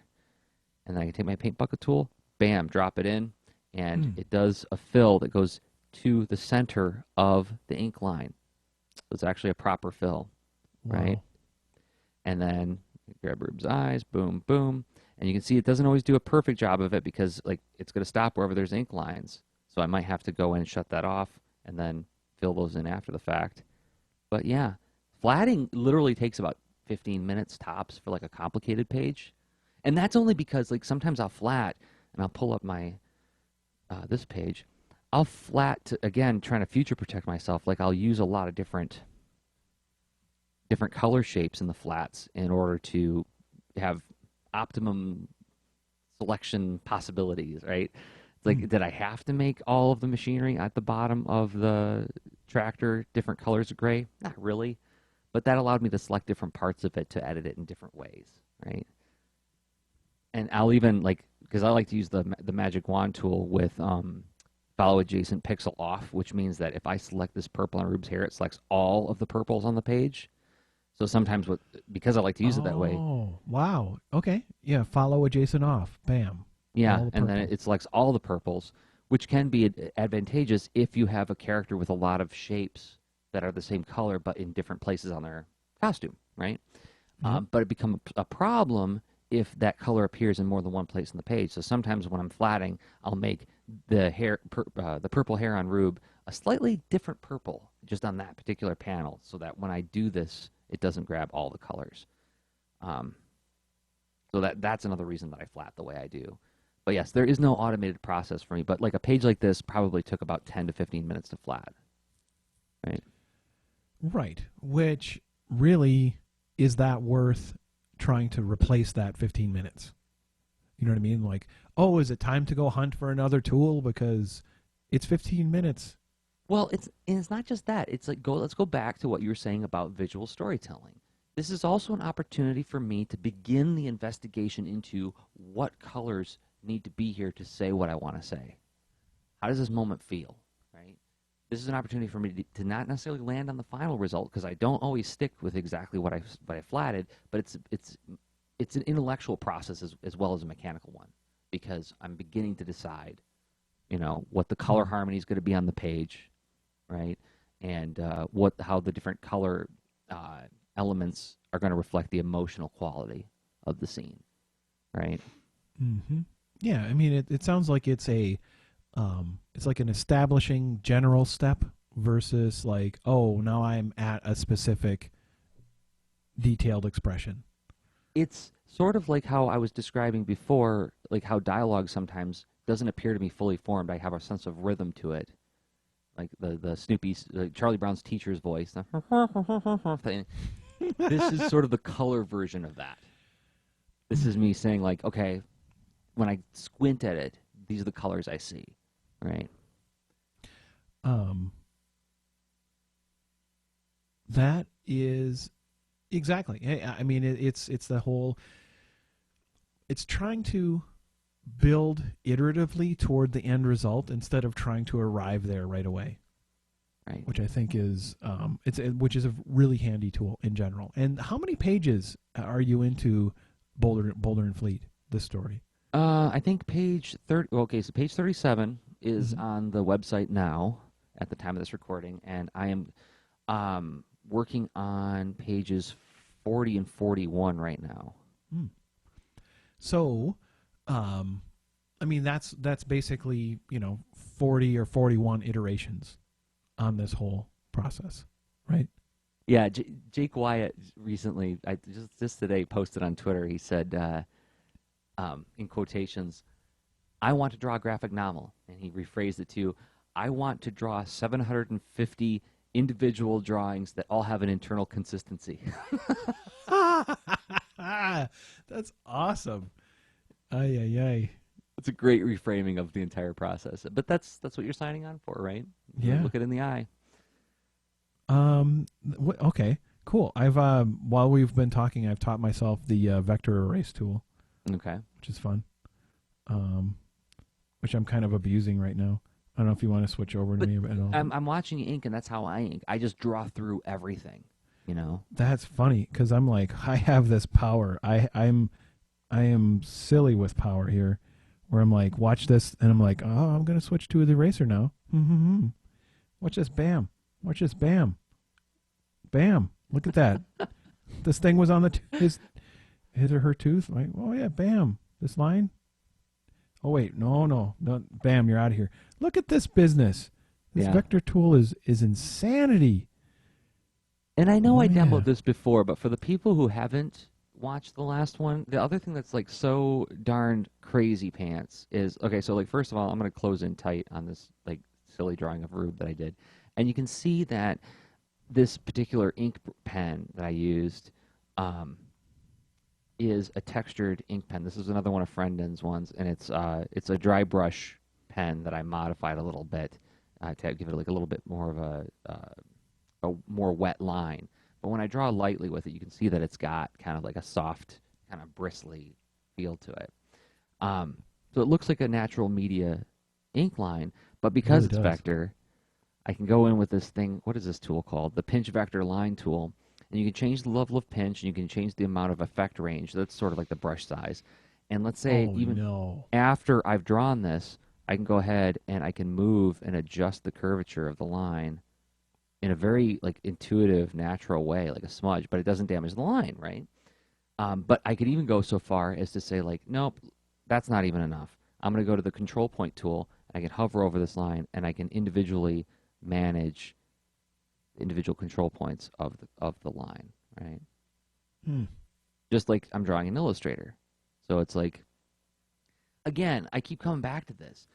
and then I can take my paint bucket tool, bam, drop it in, and it does a fill that goes to the center of the ink line. So it's actually a proper fill, right? Wow. And then grab Rube's eyes, boom, boom. And you can see it doesn't always do a perfect job of it because like it's going to stop wherever there's ink lines. So I might have to go in and shut that off and then fill those in after the fact. But yeah, flatting literally takes about 15 minutes tops for like a complicated page. And that's only because like sometimes I'll flat and I'll pull up my this page. I'll flat to, again, trying to future protect myself. Like I'll use a lot of different different color shapes in the flats in order to have optimum selection possibilities, right? It's like, did I have to make all of the machinery at the bottom of the tractor different colors of gray? Not really, but that allowed me to select different parts of it to edit it in different ways, right? And I'll even like, because I like to use the magic wand tool with follow adjacent pixel off, which means that if I select this purple on Rube's hair, it selects all of the purples on the page. So sometimes because I like to use it that way, Oh, wow. Okay. Yeah, follow adjacent off. Bam. yeah, All the and then purple. it selects all the purples, which can be advantageous if you have a character with a lot of shapes that are the same color but in different places on their costume, right? Yep. But it becomes a problem if that color appears in more than one place on the page. So sometimes when I'm flatting, I'll make the purple hair on Rube a slightly different purple just on that particular panel, so that when I do this, it doesn't grab all the colors. Um, so that's another reason that I flat the way I do. But yes, there is no automated process for me. But like a page like this probably took about 10 to 15 minutes to flat, right? Right. Which really is that worth trying to replace that 15 minutes? You know what I mean? Like, oh, is it time to go hunt for another tool because it's 15 minutes? Well, it's not just that. It's like let's go back to what you were saying about visual storytelling. This is also an opportunity for me to begin the investigation into what colors need to be here to say what I want to say. How does this moment feel, right? This is an opportunity for me to not necessarily land on the final result, because I don't always stick with exactly what I flatted, but it's an intellectual process as well as a mechanical one, because I'm beginning to decide, what the color harmony is going to be on the page, right? And how the different color elements are going to reflect the emotional quality of the scene, right? Mm-hmm. Yeah, I mean, it sounds like it's like an establishing general step versus like, oh, now I'm at a specific detailed expression. It's sort of like how I was describing before, like how dialogue sometimes doesn't appear to me fully formed. I have a sense of rhythm to it, like the Snoopy, Charlie Brown's teacher's voice. Thing. This is sort of the color version of that. This is me saying like, okay, when I squint at it, these are the colors I see, right? Um, that is exactly. I mean, it's the whole. It's trying to build iteratively toward the end result instead of trying to arrive there right away. Right. Which I think is which is a really handy tool in general. And how many pages are you into Boulder and Fleet? This story. I think page 30. Okay, so page 37 is on the website now at the time of this recording, and I am working on pages 40 and 41 right now. So, I mean that's basically 40 or 41 iterations on this whole process, right? Yeah, Jake Wyatt recently, I just today posted on Twitter. He said, in quotations, "I want to draw a graphic novel," and he rephrased it to, "I want to draw 750 individual drawings that all have an internal consistency." That's awesome. Ay ay ay. It's a great reframing of the entire process. But that's what you're signing on for, right? Yeah. Look it in the eye. Okay. Cool. I've while we've been talking, I've taught myself the vector erase tool. Okay. Which is fun. Which I'm kind of abusing right now. I don't know if you want to switch over to me at all. I'm watching you ink, and that's how I ink. I just draw through everything, That's funny because I'm like, I have this power. I am silly with power here, where I'm like, watch this, and I'm like, oh, I'm gonna switch to the eraser now. Watch this, bam. Watch this, bam. Bam. Look at that. This thing was on the his or her tooth. Like, oh yeah, bam. This line. Oh wait, no, bam, you're out of here. Look at this business. This vector tool is insanity. And I know I demoed this before, but for the people who haven't watched the last one, the other thing that's like so darned crazy pants is, okay, so like first of all, I'm going to close in tight on this like silly drawing of Rube that I did. And you can see that this particular ink pen that I used um, is a textured ink pen. This is another one of Frendon's ones, and it's a dry brush pen that I modified a little bit to give it like a little bit more of a more wet line. But when I draw lightly with it, you can see that it's got kind of like a soft, kind of bristly feel to it. So it looks like a natural media ink line, but It because really it's does. vector, I can go in with this thing. What is this tool called? The pinch vector line tool. And you can change the level of pinch and you can change the amount of effect range. That's sort of like the brush size. And let's say Oh even no. after I've drawn this, I can go ahead and I can move and adjust the curvature of the line in a very like intuitive, natural way, like a smudge, but it doesn't damage the line, right? But I could even go so far as to say like, nope, that's not even enough. I'm going to go to the control point tool. I can hover over this line and I can individually manage the individual control points of the line, right? Hmm. Just like I'm drawing an Illustrator. So it's like, again, I keep coming back to this.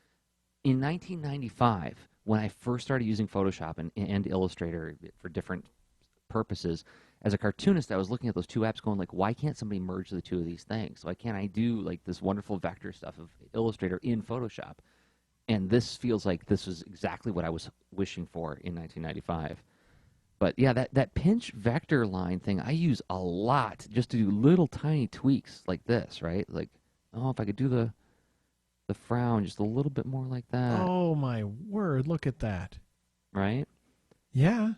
In 1995, when I first started using Photoshop and Illustrator for different purposes, as a cartoonist, I was looking at those two apps going like, why can't somebody merge the two of these things? Why can't I do like this wonderful vector stuff of Illustrator in Photoshop? And this feels like this was exactly what I was wishing for in 1995. But yeah, that pinch vector line thing I use a lot just to do little tiny tweaks like this, right? Like, oh, if I could do the frown just a little bit more like that, Oh my word! Look at that. right? Yeah,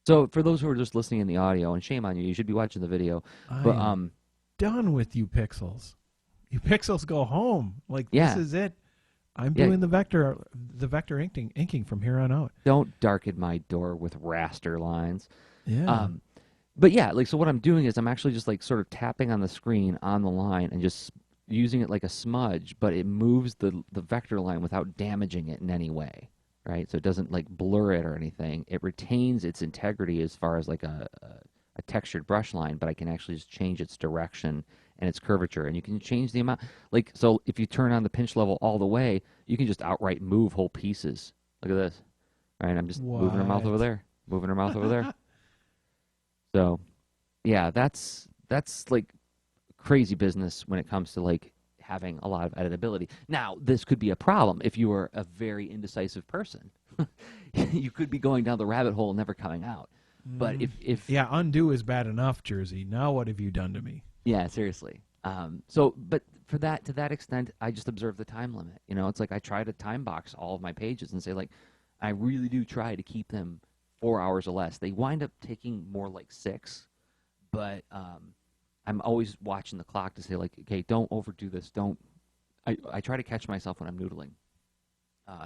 So for those who are just listening in the audio, and shame on you, you should be watching the video. I But am done with you pixels. You pixels go home. Like this yeah, is it. I'm yeah, doing the vector inking from here on out. don't darken my door with raster lines. Yeah. Um, but yeah, like so what I'm doing is I'm actually just like sort of tapping on the screen on the line and just using it like a smudge, but it moves the vector line without damaging it in any way, right? So it doesn't like blur it or anything. It retains its integrity as far as like a textured brush line, but I can actually just change its direction and its curvature, and you can change the amount. Like so, if you turn on the pinch level all the way, you can just outright move whole pieces. Look at this, right? I'm just moving her mouth over What? there, moving her mouth over there. So yeah, that's like crazy business when it comes to like having a lot of editability. Now, this could be a problem if you are a very indecisive person. You could be going down the rabbit hole and never coming out. But if Yeah, undo is bad enough, Jersey. Now what have you done to me? yeah, seriously. So but for that to that extent, I just observe the time limit. You know, it's like I try to time box all of my pages and say like I really do try to keep them 4 hours or less. They wind up taking more like six, but I'm always watching the clock to say like, okay, don't overdo this. Don't. I try to catch myself when I'm noodling,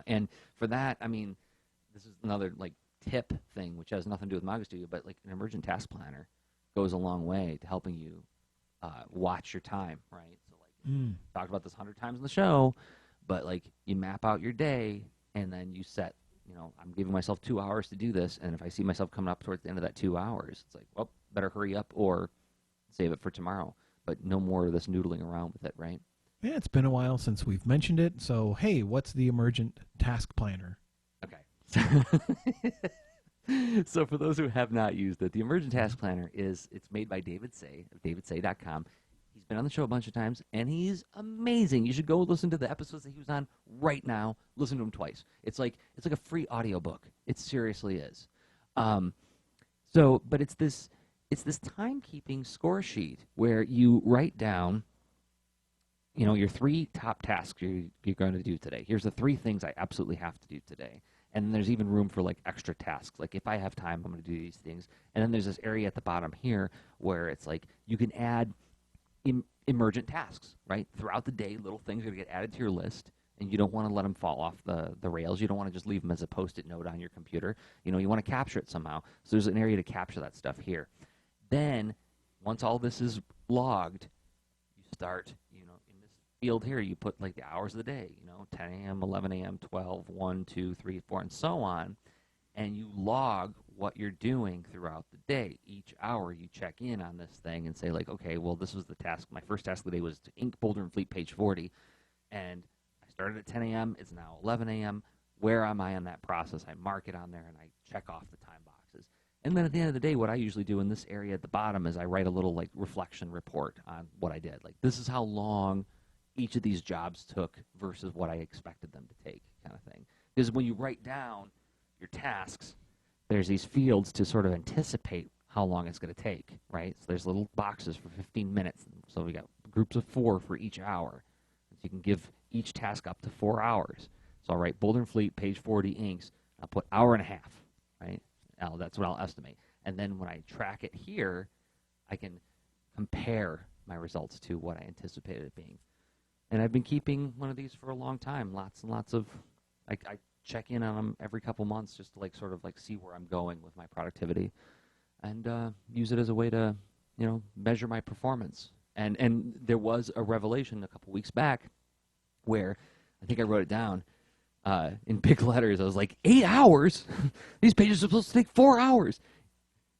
and for that, I mean, this is another like tip thing, which has nothing to do with Manga Studio, but like an emergent task planner goes a long way to helping you watch your time, right? So like Mm. talked about this 100 times in the show, but like you map out your day and then you set. You know, I'm giving myself 2 hours to do this, and if I see myself coming up towards the end of that 2 hours, it's like, well, better hurry up or save it for tomorrow. But no more of this noodling around with it, right? Yeah, it's been a while since we've mentioned it. So, hey, what's the emergent task planner? Okay. So for those who have not used it, the Emergent Task Planner it's made by David Say of davidsay.com. He's been on the show a bunch of times and he's amazing. You should go listen to the episodes that he was on right now. Listen to him twice. It's like a free audiobook. It seriously is. Um, but it's this timekeeping score sheet where you write down, you know, your three top tasks you're going to do today. Here's the three things I absolutely have to do today. And then there's even room for like extra tasks. Like if I have time, I'm going to do these things. And then there's this area at the bottom here where it's like you can add emergent tasks, right? Throughout the day, little things are going to get added to your list. And you don't want to let them fall off the rails. You don't want to just leave them as a post-it note on your computer. You know, you want to capture it somehow. So there's an area to capture that stuff here. Then, once all this is logged, you start, you know, in this field here, you put like the hours of the day, you know, 10 a.m., 11 a.m., 12, 1, 2, 3, 4, and so on. And you log what you're doing throughout the day. Each hour you check in on this thing and say like, okay, well, this was the task. My first task of the day was to ink Boulder and Fleet page 40. And I started at 10 a.m. It's now 11 a.m. Where am I in that process? I mark it on there and I check off the time boxes. And then at the end of the day, what I usually do in this area at the bottom is I write a little like reflection report on what I did. Like this is how long each of these jobs took versus what I expected them to take, kind of thing. Because when you write down your tasks, there's these fields to sort of anticipate how long it's going to take, right? So there's little boxes for 15 minutes. So we got groups of 4 for each hour. So you can give each task up to 4 hours. So I'll write Boulder and Fleet, page 40 inks. I'll put hour and a half, right? Now that's what I'll estimate. And then when I track it here, I can compare my results to what I anticipated it being. And I've been keeping one of these for a long time. Lots and lots of, I check in on them every couple months just to like sort of like see where I'm going with my productivity, and use it as a way to, you know, measure my performance. And there was a revelation a couple weeks back where I think I wrote it down in big letters. I was like, 8 hours? These pages are supposed to take 4 hours.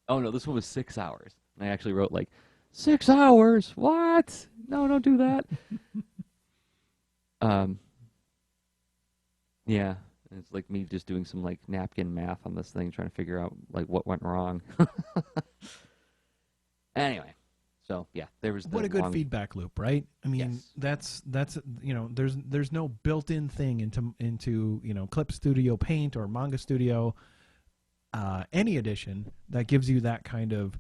Oh no, this one was 6 hours. And I actually wrote like, 6 hours? What? No, don't do that. Yeah, it's like me just doing some like napkin math on this thing, trying to figure out like what went wrong. Anyway, so yeah, there was what a good feedback loop, right? I mean, yes. that's you know, there's no built-in thing into you know, Clip Studio Paint or Manga Studio, any edition that gives you that kind of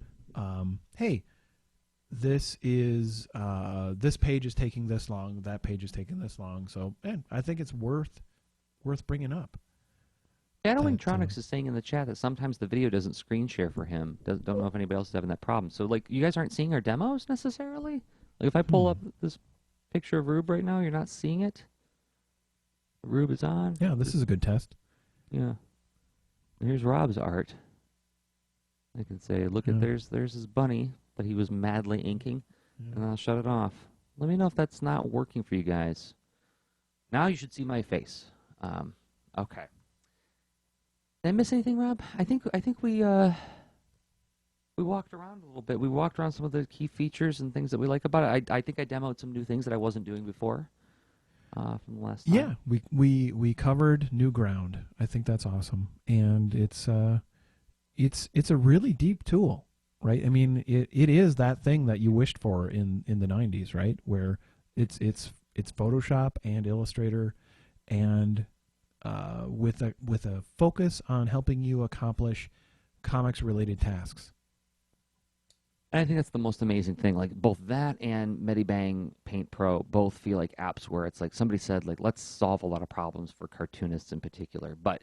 hey, this is this page is taking this long, that page is taking this long. So, man, I think it's worth bringing up. Shadow Intronics is saying in the chat that sometimes the video doesn't screen share for him. Don't know if anybody else is having that problem. So, like, you guys aren't seeing our demos necessarily? Like, if I pull up this picture of Rube right now, you're not seeing it? Rube is on. Yeah, this is a good test. Yeah. Here's Rob's art. I can say, look at there's his bunny that he was madly inking, and I'll shut it off. Let me know if that's not working for you guys. Now you should see my face. Okay. Did I miss anything, Rob? I think we walked around a little bit. We walked around some of the key features and things that we like about it. I think I demoed some new things that I wasn't doing before from the last time. Yeah, we covered new ground. I think that's awesome, and it's a really deep tool, right? I mean, it is that thing that you wished for in the 90s, right? Where it's Photoshop and Illustrator, and with a focus on helping you accomplish comics related tasks. And I think that's the most amazing thing. Like both that and Medibang Paint Pro both feel like apps where it's like somebody said, like, let's solve a lot of problems for cartoonists in particular. But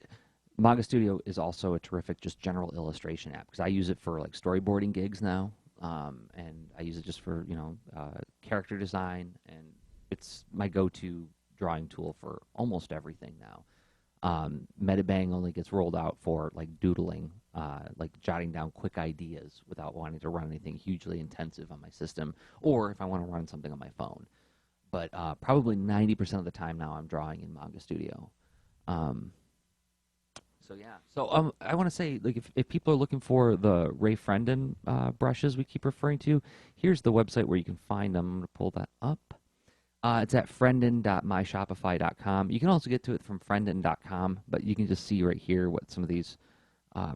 Manga Studio is also a terrific just general illustration app because I use it for like storyboarding gigs now, and I use it just for, you know, character design, and it's my go-to drawing tool for almost everything now. Medibang only gets rolled out for like doodling, like jotting down quick ideas without wanting to run anything hugely intensive on my system, or if I want to run something on my phone. But probably 90% of the time now I'm drawing in Manga Studio. So yeah. So I want to say, like, if people are looking for the Ray Frendon brushes we keep referring to, here's the website where you can find them. I'm going to pull that up. It's at frendon.myshopify.com. You can also get to it from frendon.com, but you can just see right here what some of these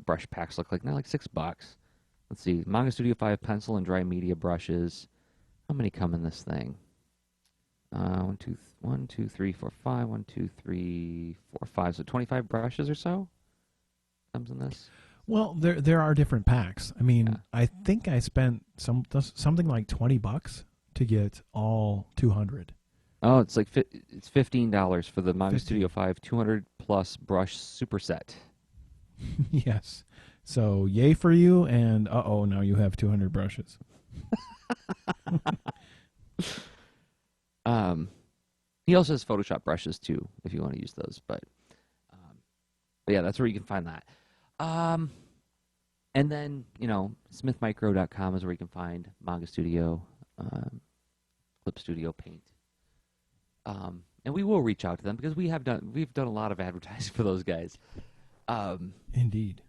brush packs look like. And they're like $6. Let's see. Manga Studio 5 pencil and dry media brushes. How many come in this thing? 1, 2, 3, 4, 5. 1, 2, 3, 4, 5. So 25 brushes or so comes in this. Well, there are different packs. I mean, I think I spent something like $20 to get all 200. Oh, it's like it's $15 for the Manga Studio 5 200 plus brush superset. Yes. So yay for you, and now you have 200 brushes. He also has Photoshop brushes too, if you want to use those. But yeah, that's where you can find that. And then, you know, smithmicro.com is where you can find Manga Studio, Clip Studio Paint. And we will reach out to them because we've done a lot of advertising for those guys. Indeed.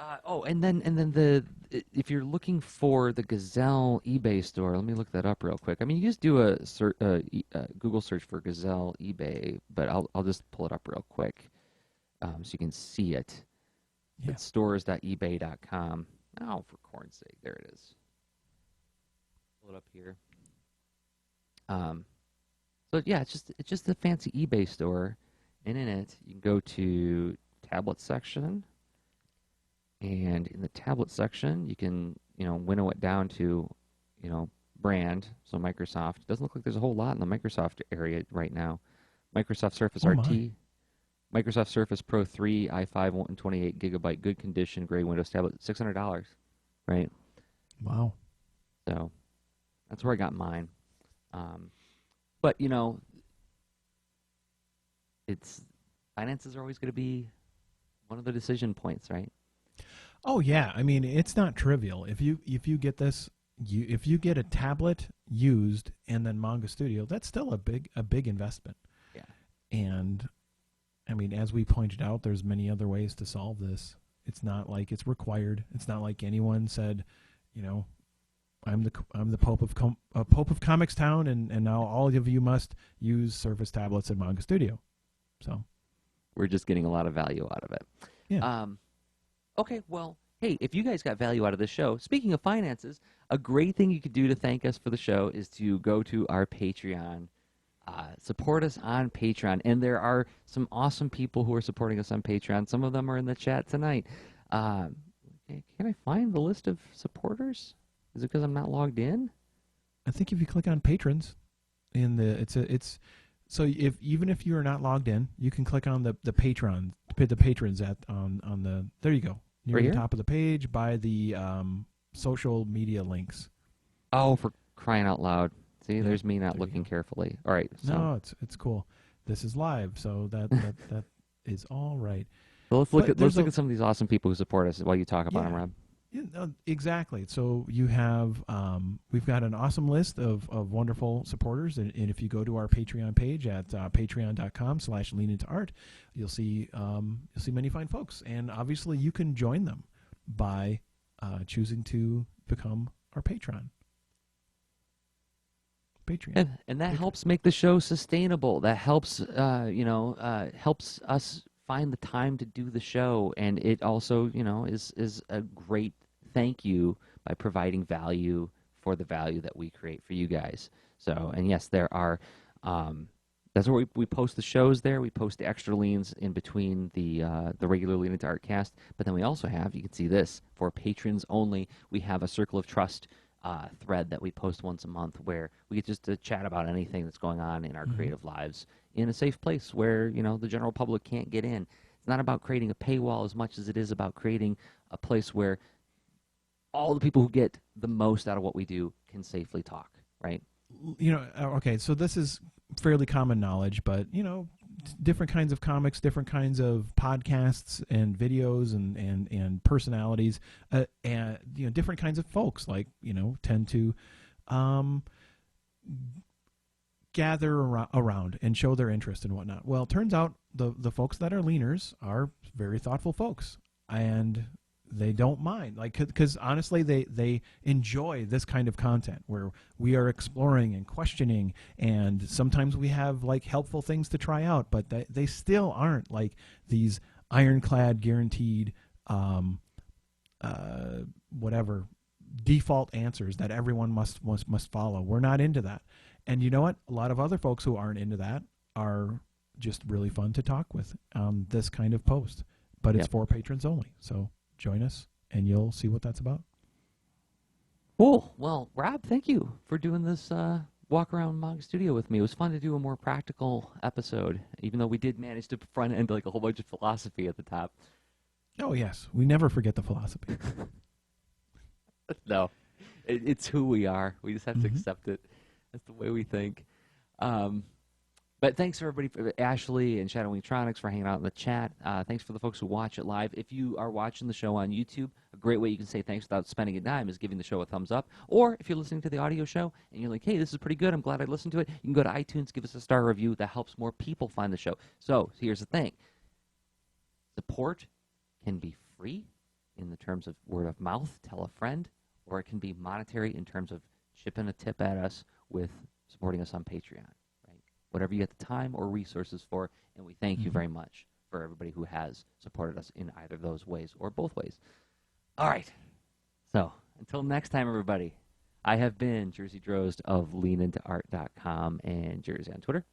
And then if you're looking for the Gazelle eBay store, let me look that up real quick. I mean, you just do a Google search for Gazelle eBay, but I'll just pull it up real quick so you can see it. Yeah. It's stores.ebay.com. Oh, for corn's sake, there it is. Pull it up here. So yeah, it's just a fancy eBay store, and in it you can go to tablet section, and in the tablet section you can winnow it down to brand. So Microsoft. It doesn't look like there's a whole lot in the Microsoft area right now. Microsoft Surface Oh my. RT, Microsoft Surface Pro 3, i5, 128 gigabyte, good condition, gray Windows tablet, $600, right? Wow. So that's where I got mine. But it's finances are always going to be one of the decision points, right? Oh yeah, I mean it's not trivial. If you get this, if you get a tablet used and then Manga Studio, that's still a big investment. Yeah. And I mean, as we pointed out, there's many other ways to solve this. It's not like it's required. It's not like anyone said, I'm the Pope of Comics Town, and now all of you must use Surface tablets in Manga Studio. So We're just getting a lot of value out of it. yeah. Okay, well, hey, if you guys got value out of this show, speaking of finances, a great thing you could do to thank us for the show is to go to our Patreon. Support us on Patreon. And there are some awesome people who are supporting us on Patreon. Some of them are in the chat tonight. Can I find the list of supporters? Is it because I'm not logged in? I think if you click on patrons in the so even if you are not logged in, you can click on the patrons at on the there you go, near Right the here? top of the page by the social media links. Oh, for crying out loud. See, Yeah, there's me not there you looking go. carefully. All right. So, No, it's cool. This is live, so that is all right. so let's But look at some of these awesome people who support us while you talk about them, yeah. Rob. Yeah, no, exactly. So you have we've got an awesome list of wonderful supporters, and if you go to our Patreon page at patreon.com/leanintoart, you'll see many fine folks, and obviously you can join them by choosing to become our patron. Patreon. And that helps make the show sustainable. That helps, helps us find the time to do the show, and it also, is a great thank you by providing value for the value that we create for you guys. So, and yes, there are. That's where we post the shows. There, we post the extra leans in between the regular Lean Into Art cast. But then we also have, you can see this for patrons only. We have a Circle of Trust thread that we post once a month where we get just to chat about anything that's going on in our creative lives in a safe place where the general public can't get in. It's not about creating a paywall as much as it is about creating a place where all the people who get the most out of what we do can safely talk, right? Okay, so this is fairly common knowledge, but different kinds of comics, different kinds of podcasts and videos and personalities, and different kinds of folks tend to gather around and show their interest and whatnot. Well, it turns out the folks that are leaners are very thoughtful folks, and they don't mind, because honestly they enjoy this kind of content where we are exploring and questioning, and sometimes we have helpful things to try out, but they still aren't like these ironclad guaranteed whatever default answers that everyone must follow. We're not into that. And you know what, a lot of other folks who aren't into that are just really fun to talk with on this kind of post, but it's for patrons only. So join us, and you'll see what that's about. Cool. Well, Rob, thank you for doing this walk around Manga Studio with me. It was fun to do a more practical episode, even though we did manage to front end a whole bunch of philosophy at the top. Oh, yes. We never forget the philosophy. No, it's who we are. We just have to accept it. That's the way we think. But thanks for everybody, for Ashley and Shadow Wingtronics for hanging out in the chat. Thanks for the folks who watch it live. If you are watching the show on YouTube, a great way you can say thanks without spending a dime is giving the show a thumbs up. Or if you're listening to the audio show and you're like, hey, this is pretty good, I'm glad I listened to it, you can go to iTunes, give us a star review. That helps more people find the show. So here's the thing. Support can be free in the terms of word of mouth, tell a friend, or it can be monetary in terms of chipping a tip at us with supporting us on Patreon. Whatever you get the time or resources for, and we thank you very much. for everybody who has supported us in either of those ways or both ways. All right. So until next time, everybody, I have been Jersey Drozd of leanintoart.com and Jersey on Twitter.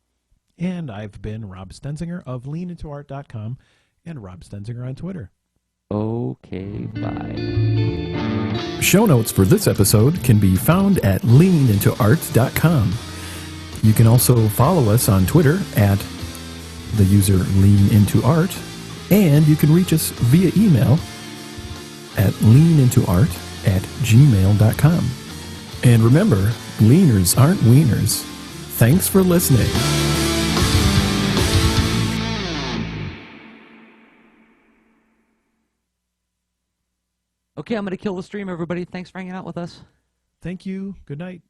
And I've been Rob Stenzinger of leanintoart.com and Rob Stenzinger on Twitter. Okay, bye. Show notes for this episode can be found at leanintoart.com. You can also follow us on Twitter at the user leanintoart, and you can reach us via email at leanintoart@gmail.com. And remember, leaners aren't wieners. Thanks for listening. Okay, I'm going to kill the stream, everybody. Thanks for hanging out with us. Thank you. Good night.